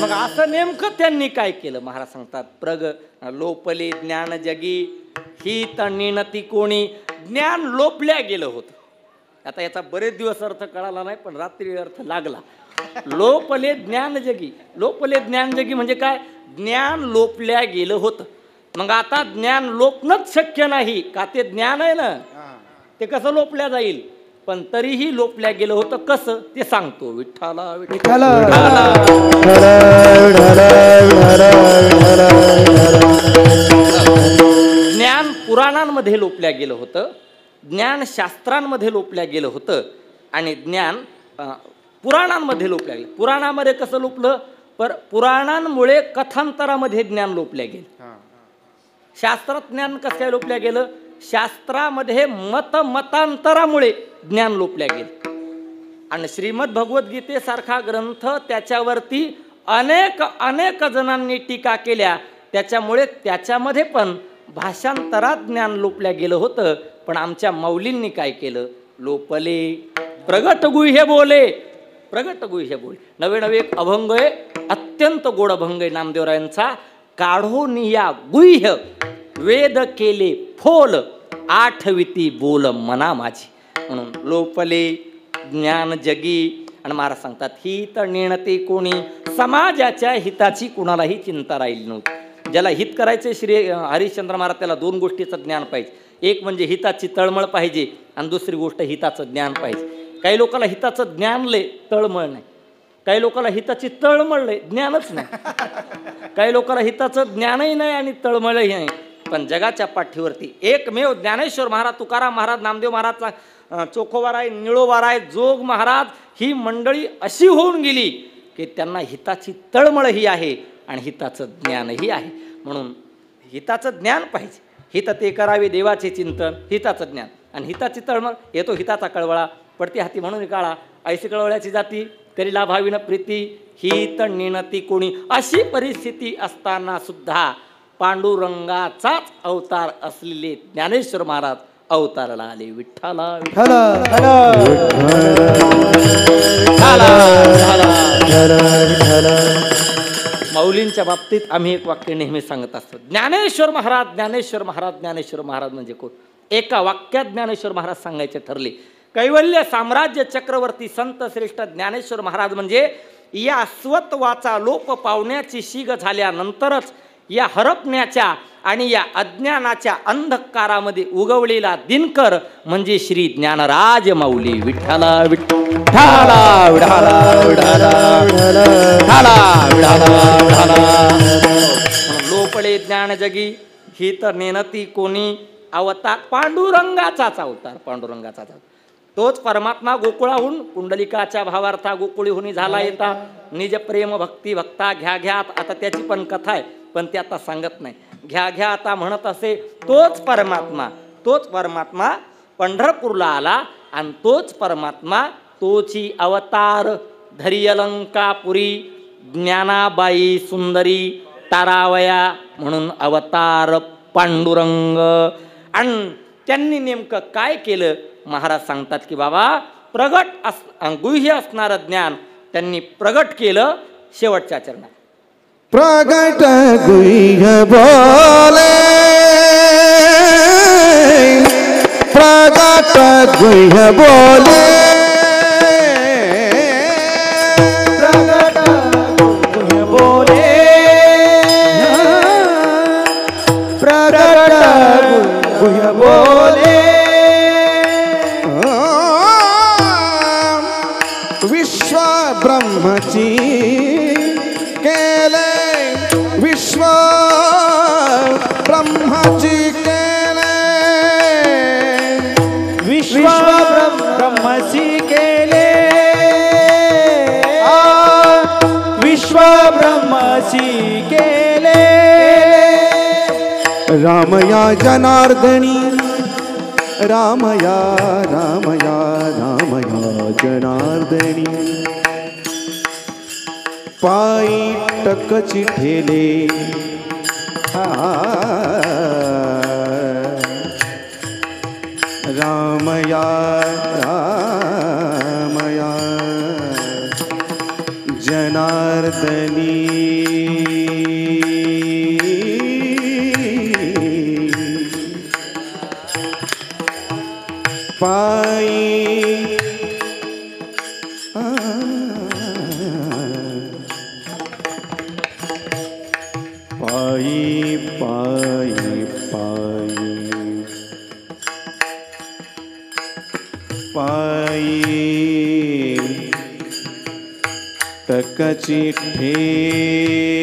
A: मग असं नेमकं त्यांनी काय केलं? महाराज सांगतात प्रग लोपले ज्ञान जगी ही तणिनती कोणी. ज्ञान लोपल्या गेलं होतं. आता याचा बरेच दिवस अर्थ कळाला नाही, पण रात्री अर्थ लागला. लोपले ज्ञान जगी, लोपले ज्ञान जगी म्हणजे काय? ज्ञान लोपल्या गेलं होतं. मग आता ज्ञान लोपणंच शक्य नाही का? ते ज्ञान आहे ना, ते कसं लोपल्या जाईल? पण तरीही लोपल्या गेलं होतं. कसं ते सांगतो. विठ्ठला विठ्ठला. ज्ञान पुराणांमध्ये लोपल्या गेलं होतं, ज्ञान शास्त्रांमध्ये लोपल्या गेलं होतं आणि ज्ञान पुराणांमध्ये लोपल्या गेलं. पुराणामध्ये कसं लोपलं? पर पुराणांमुळे कथांतरामध्ये ज्ञान लोपल्या गेलं. शास्त्रात ज्ञान कसं काय लोपल्या गेलं? शास्त्रामध्ये मतांतरामुळे ज्ञान लोपल्या गेलं. आणि श्रीमद भगवद्गीतेसारखा ग्रंथ त्याच्यावरती अनेक जणांनी टीका केल्या. त्याच्यामुळे त्याच्यामध्ये पण भाषांतरात ज्ञान लोपल्या गेलं होतं. पण आमच्या माऊलींनी काय केलं? लोपले प्रगट गुह्य बोले, प्रगट गुह्य बोले. नवे नवे एक अभंग आहे, अत्यंत गोड अभंग आहे नामदेवरायांचा. काढोनिया गुह्य वेद केले फोल, आठविती बोल मना माझी. म्हणून लोपले ज्ञान जगी. आणि महाराज सांगतात हित नेणते कोणी. समाजाच्या हिताची कुणालाही चिंता राहिली नव्हती. ज्याला हित करायचे श्री हरिश्चंद्र महाराज, त्याला दोन गोष्टीचं ज्ञान पाहिजे. एक म्हणजे हिताची तळमळ पाहिजे आणि दुसरी गोष्ट हिताचं ज्ञान पाहिजे. काही लोकांना हिताचं ज्ञान लय, तळमळ नाही. काही लोकांना हिताची तळमळ लय, ज्ञानच नाही. काही लोकांना हिताचं ज्ञानही नाही आणि तळमळही नाही. पण जगाच्या पाठीवरती एकमेव ज्ञानेश्वर महाराज, तुकाराम महाराज, नामदेव महाराज चोखोबाराय निळोबाराय जोग महाराज ही मंडळी अशी होऊन गेली की त्यांना हिताची तळमळही आहे आणि हिताचं ज्ञानही आहे. म्हणून हिताचं ज्ञान पाहिजे. हित ते करावे देवाचे चिंतन, हिताचं ज्ञान आणि हिताची तळमळ. येतो हिताचा कळवळा, पडती हाती म्हणून काळा, ऐशी कळवळ्याची जाती तरी लाभाविन प्रीती, हित नेणती कोणी. अशी परिस्थिती असताना सुद्धा पांडुरंगाचाच अवतार असलेले ज्ञानेश्वर महाराज अवताराला आले. विठ्ठला माऊलींच्या बाबतीत आम्ही एक वाक्य नेहमी सांगत असतो, ज्ञानेश्वर महाराज, ज्ञानेश्वर महाराज, ज्ञानेश्वर महाराज म्हणजे कोण. एका वाक्यात ज्ञानेश्वर महाराज सांगायचे ठरले. कैवल्य साम्राज्य चक्रवर्ती संत श्रेष्ठ ज्ञानेश्वर महाराज म्हणजे या स्वत्वाचा लोप पावण्याची शीग झाल्यानंतरच या हरपण्याच्या आणि या अज्ञानाच्या अंधकारामध्ये उगवलेला दिनकर म्हणजे श्री ज्ञानराज माऊली. विठ्ठला विठ्ठला विठ्ठला विठ्ठला. लोपले ज्ञान जगी ही तर नेनती कोणी. अवतार पांडुरंगाचाच अवतार, पांडुरंगाचाच अवतार. तोच परमात्मा गोकुळाहून पुंडलिकाच्या भावार्था गोकुळीहुनी झाला येता. निज प्रेम भक्ती भक्ता घ्या घ्या. आता त्याची पण कथा आहे, पण ती आता सांगत नाही. घ्या घ्या आता म्हणत असे. तोच परमात्मा पंढरपूरला आला आणि तोच परमात्मा तोची अवतार धरी अलंकापुरी ज्ञानाबाई सुंदरी तारावया म्हणून अवतार पांडुरंग. आणि त्यांनी नेमकं काय केलं महाराज सांगतात की बाबा गुह्य असणारं ज्ञान त्यांनी प्रगट केलं शेवटच्या चरणात.
B: प्रगट गुह्य बोले, प्रगट गुह्य बोले, प्रगट गुह्य बोले, प्रगट गुह्य बोले. विश्व ब्रह्मची केले, विश्व ब्रह्मची केले,
C: विश्व ब्रह्मची केले, विश्व ब्रह्मची केले.
B: रामया जनार्दनी, रामया रामया रामया जनार्दनी. पायी टकची ठेले, रामया रामया जनार्दनी. पायी पायी पायी पायी पायी टकची ठेले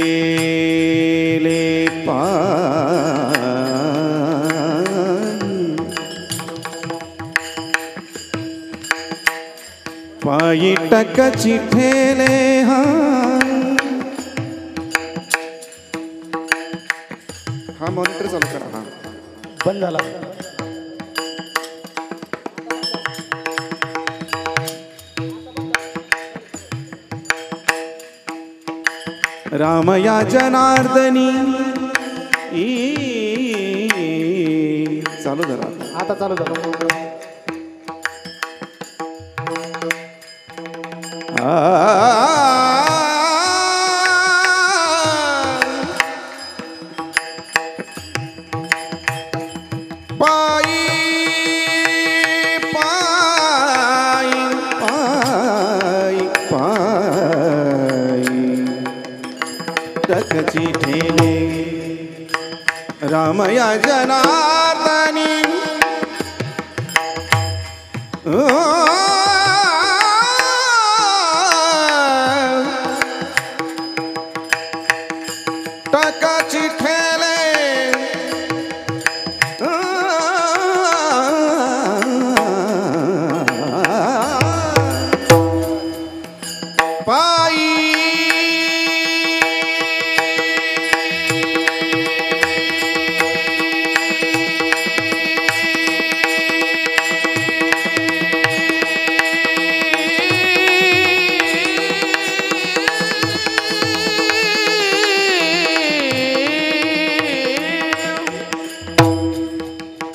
B: पायी टकची ठेले. हा मॉनिटर चालू करा. हा
C: बंद झाला.
B: रामया जनार्दनी. चालू झाला
C: आता चालू झालं.
B: पायी पायी पायी पायी टकची ठेले, रामया जनार्दनी. टकाची ठेले,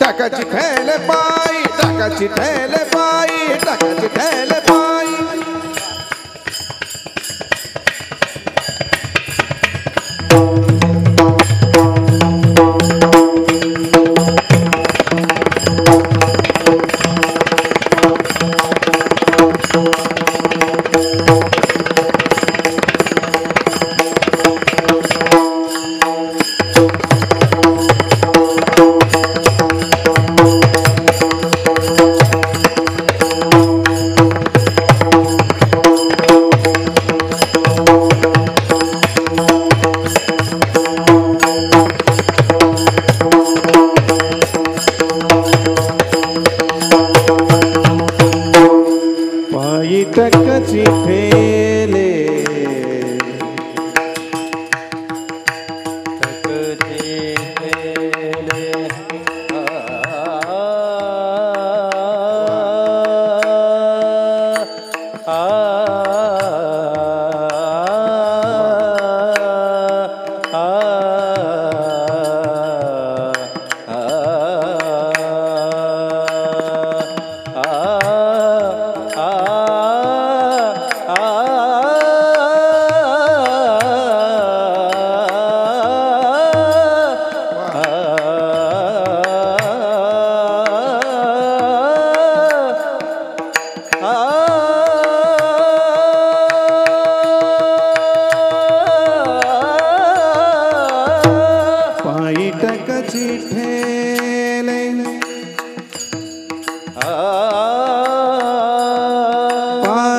B: टाकाची ठेले पायी टाकाची ठेले पायी टाकाची ठेले पायी टकची ठेले
C: टकची ठेले
B: पायी टकची ठेले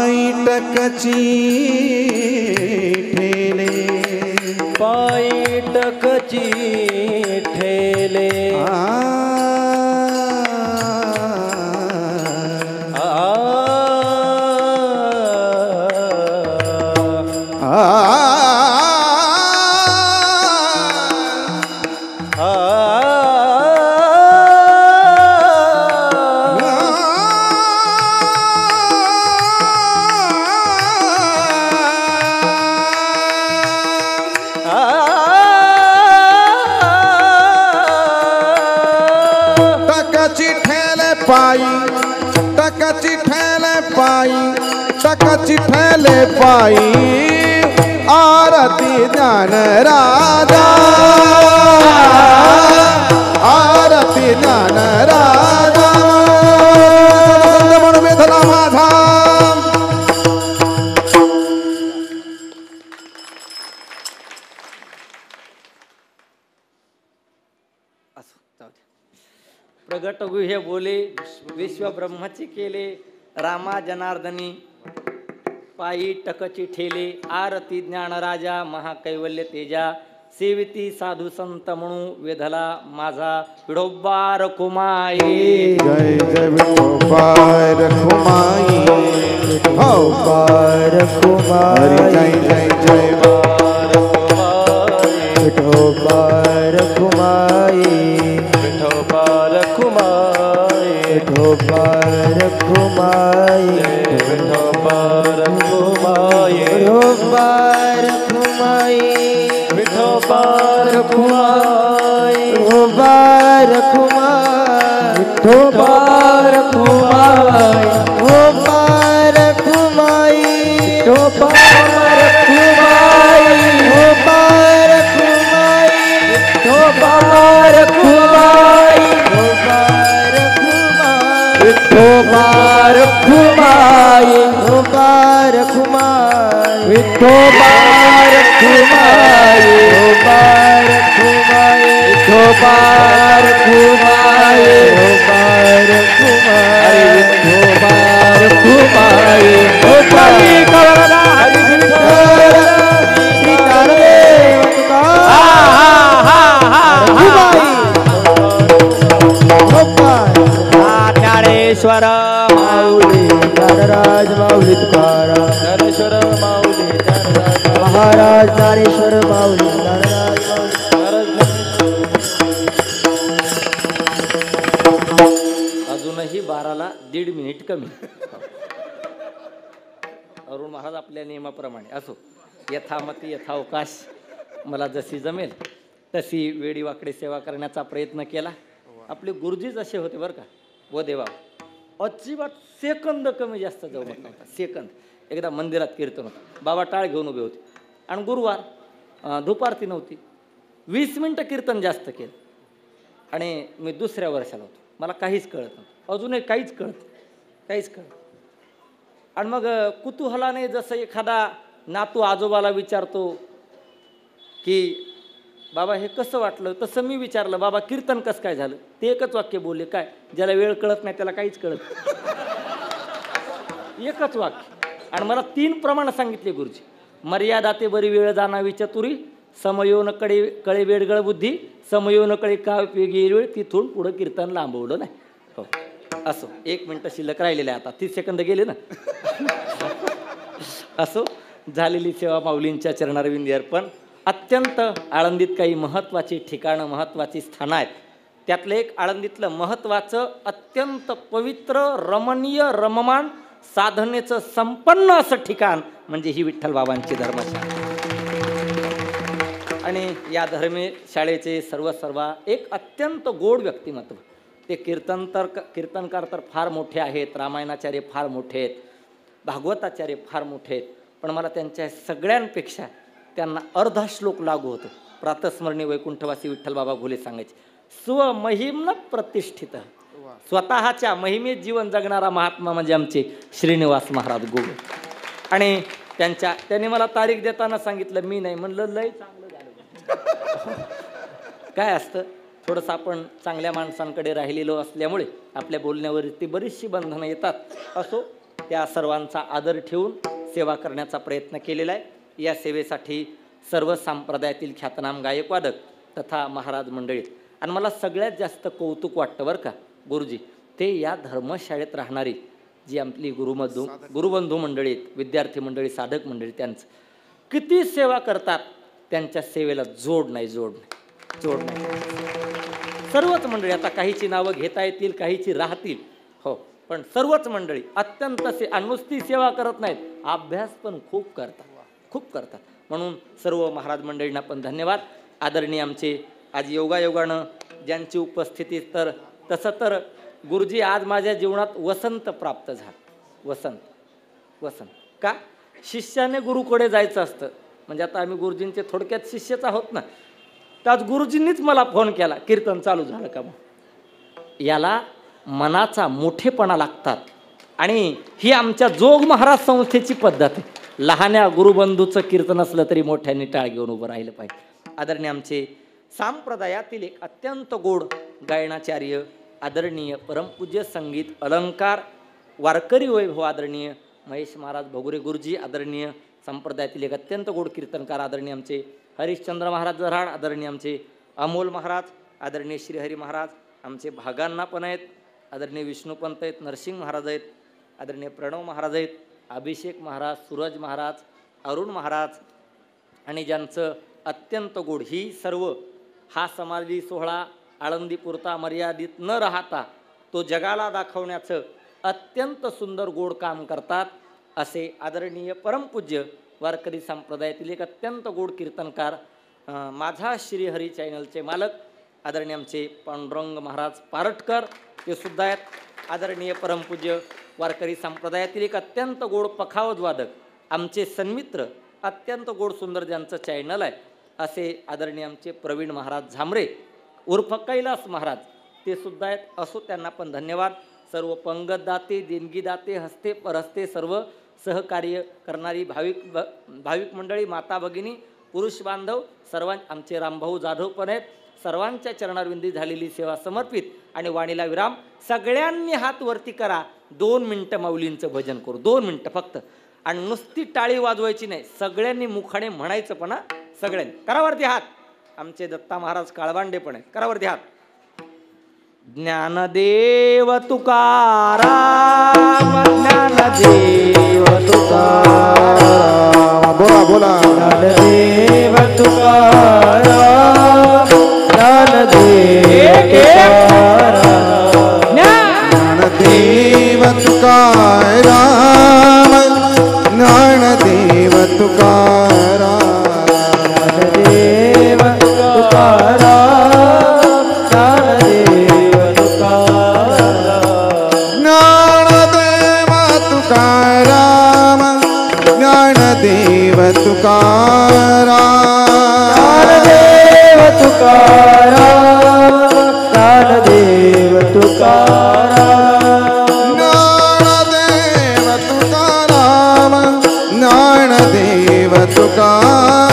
B: पायी टकची ठेले
C: पायी टकची ठेले
B: टकची ठेले पायी टकची ठेले पायी टकची ठेले पायी आरती ज्ञान राजा आरती ज्ञान राजा म्हणून वेधला माझा
A: असो जाऊ दे. प्रगट गुह्य बोले विश्व ब्रह्मची केले रामा जनार्दनी पायी टकची ठेले आरती ज्ञान राजा महाकैवल्य तेजा सेविती साधू संत म्हणू वेधला माझा विडोबा रखुमाई
B: जय जय विठोबा रखुमाई हो
C: रखुमाई
B: जय जय जय
C: विठोबा रखुमाई विठोबा रखुमाई विठोबा रखुमाई विठोबा रखुमाई विठोबा रखुमाई विठोबा रखुमाई विठोबा रखुमाई विठोबा रखुमाई विठोबा रखुमाई विठोबा रखुमाई विठोबा रखुमाई विठोबा रखुमाई विठोबा रखुमाई विठोबा रखुमाई विठोबा रखुमाई विठोबा रखुमाई विठोबा रखुमाई विठोबा रखुमाई विठोबा रखुमाई गोपाली कवरदा हरी विठ्ठल सीतादेव ज्ञानेश्वर माऊली ज्ञानराज माऊली तुकाराम ज्ञानेश्वर माऊली ज्ञानराज महाराज ज्ञानेश्वर माऊली ज्ञानराज
A: अजूनही 12ला 1.5 मिनिट कमी अरुण महाराज आपल्या नियमाप्रमाणे असो यथामती यथावकाश मला जशी जमेल तशी वेळी वाकडे सेवा करण्याचा प्रयत्न केला आपले गुरुजीच असे होते बरं का. व देवा अजिबात सेकंद कमी जास्त जाऊ नव्हता. सेकंद. एकदा मंदिरात कीर्तन होतं, बाबा टाळ घेऊन उभे होते आणि गुरुवार धूपारती नव्हती. 20 मिनटं कीर्तन जास्त केलं आणि मी दुसऱ्या वर्षाला होतो. मला काहीच कळत नव्हतं, अजूनही काहीच कळत. आणि मग कुतूहलाने जसं एखादा नातू आजोबाला विचारतो की बाबा हे कसं वाटलं, तसं मी विचारलं बाबा कीर्तन कसं काय झालं. ते एकच वाक्य बोलले, काय ज्याला वेळ कळत नाही त्याला काहीच कळत. एकच वाक्य. आणि मला 3 प्रमाण सांगितले गुरुजी. मर्यादा ते बरी वेळ जाणावी चतुरी, समयोन कळे वेडगळ बुद्धी, समयोन कळे का उपयोगी वेळ, तिथून पुढं कीर्तन लांबवलं नाही. हो असो, 1 मिनिट शिल्लक राहिलेलं आहे, आता 30 सेकंद गेले ना. असो, झालेली सेवा माऊलींच्या चरणारविंदी अर्पण. अत्यंत आळंदीत काही महत्त्वाची ठिकाणं, महत्त्वाची स्थानं आहेत. त्यातलं एक आळंदीतलं महत्त्वाचं अत्यंत पवित्र रमणीय रममान साधनेचं संपन्न असं ठिकाण म्हणजे ही विठ्ठल बाबांची धर्मशाळा. आणि या धर्मशाळेचे सर्व एक अत्यंत गोड व्यक्तिमत्व. ते कीर्तनकार तर फार मोठे आहेत, रामायणाचार्य फार मोठे आहेत, भागवताचार्य फार मोठे आहेत, पण मला त्यांच्या सगळ्यांपेक्षा त्यांना अर्धा श्लोक लागू होतो. प्रातस्मरणी वैकुंठवासी विठ्ठल बाबा घुले सांगायचे, स्वमहिम्न प्रतिष्ठित. स्वतःच्या महिमेत जीवन जगणारा महात्मा म्हणजे आमचे श्रीनिवास महाराज गोगोळ. आणि त्यांनी मला तारीख देताना सांगितलं, मी नाही म्हणलं लय चांगलं झालं. काय असतं, थोडंसं आपण चांगल्या माणसांकडे राहिलेलो असल्यामुळे आपल्या बोलण्यावरती बरीचशी बंधनं येतात. असो, त्या सर्वांचा आदर ठेवून सेवा करण्याचा प्रयत्न केलेला आहे. या सेवेसाठी सर्व संप्रदायातील ख्यातनाम गायकवादक तथा महाराज मंडळीत. आणि मला सगळ्यात जास्त कौतुक वाटतं बरं का गुरुजी, ते या धर्मशाळेत राहणारी जी आपली गुरुबंधू मंडळी आहेत, विद्यार्थी मंडळी, साधक मंडळी, त्यांचं किती सेवा करतात. त्यांच्या सेवेला जोड नाही. सर्वच मंडळी, आता काहीची नावं घेता येतील, काहीची राहतील, हो, पण सर्वच मंडळी अत्यंत नुसती सेवा करत नाहीत, अभ्यास पण खूप करतात. म्हणून सर्व महाराज मंडळींना पण धन्यवाद. आदरणीय आमचे आज योगायोगानं ज्यांची उपस्थिती, तर तसं तर गुरुजी आज माझ्या जीवनात वसंत प्राप्त झालं. वसंत का? शिष्याने गुरुकडे जायचं असतं, म्हणजे आता आम्ही गुरुजींचे थोडक्यात शिष्यच आहोत ना. तर आज गुरुजींनीच मला फोन केला, कीर्तन चालू झालं का? मग याला मनाचा मोठेपणा लागतात. आणि ही आमच्या जोग महाराज संस्थेची पद्धत आहे. लहान्या गुरुबंधूचं कीर्तन असलं तरी मोठ्यांनी टाळ घेऊन उभं राहिलं पाहिजे. आदरणीय आमचे सांप्रदायातील एक अत्यंत गोड गायनाचार्य, आदरणीय परमपूज्य संगीत अलंकार वारकरी वैभव आदरणीय महेश महाराज भगुरे गुरुजी, आदरणीय संप्रदायातील एक अत्यंत गोड कीर्तनकार आदरणीय आमचे हरिश्चंद्र महाराज जराड, आदरणीय आमचे अमोल महाराज, आदरणीय श्रीहरी महाराज, आमचे भागांना पण आहेत, आदरणीय विष्णुपंत आहेत, नरसिंग महाराज आहेत, आदरणीय प्रणव महाराज आहेत, अभिषेक महाराज, सूरज महाराज, अरुण महाराज, आणि ज्यांचं अत्यंत गोड ही सर्व हा समाधी सोहळा आळंदीपुरता मर्यादित न राहता तो जगाला दाखवण्याचं अत्यंत सुंदर गोड काम करतात. असे आदरणीय परमपूज्य वारकरी संप्रदायातील एक अत्यंत गोड कीर्तनकार, माझा श्रीहरी चॅनलचे मालक आदरणीय आमचे पांडुरंग महाराज पारटकर, ते सुद्धा आहेत. आदरणीय परमपूज्य वारकरी संप्रदायातील एक अत्यंत गोड पखावज वादक, आमचे सन्मित्र, अत्यंत गोड सुंदर ज्यांचं चॅनल आहे, असे आदरणीय आमचे प्रवीण महाराज झांबरे उर्फ कैलास महाराज, ते सुद्धा आहेत. असो, त्यांना पण धन्यवाद. सर्व पंगतदाते, देणगीदाते, हस्ते परहस्ते, सर्व सहकार्य करणारी भाविक मंडळी, माता भगिनी, पुरुष बांधव, आमचे रामभाऊ जाधव पण आहेत. सर्वांच्या चरणारविंदी झालेली सेवा समर्पित आणि वाणीला विराम. सगळ्यांनी हात वरती करा, 2 मिनिटं माऊलींचं भजन करू, 2 मिनिटं फक्त. आणि नुसती टाळी वाजवायची नाही, सगळ्यांनी मुखाने म्हणायचं पण. सगळ्यांनी करावरती हात. आमचे दत्ता महाराज काळबांडे पण आहेत, करावरती हात. ज्ञानदेव तुकाराम, ज्ञानदेव तुकाराम,
B: बोला
C: ज्ञानदेव तुकाराम, ज्ञानदेव
B: तुकाराम, ज्ञानदेव तुकाराम,
C: ज्ञानदेव तुकाराम, ज्ञानदेव ज्ञानदेव तुकाराम ज्ञानदेव तुकाराम
B: ज्ञानदेव तुकाराम ज्ञानदेव तुकाराम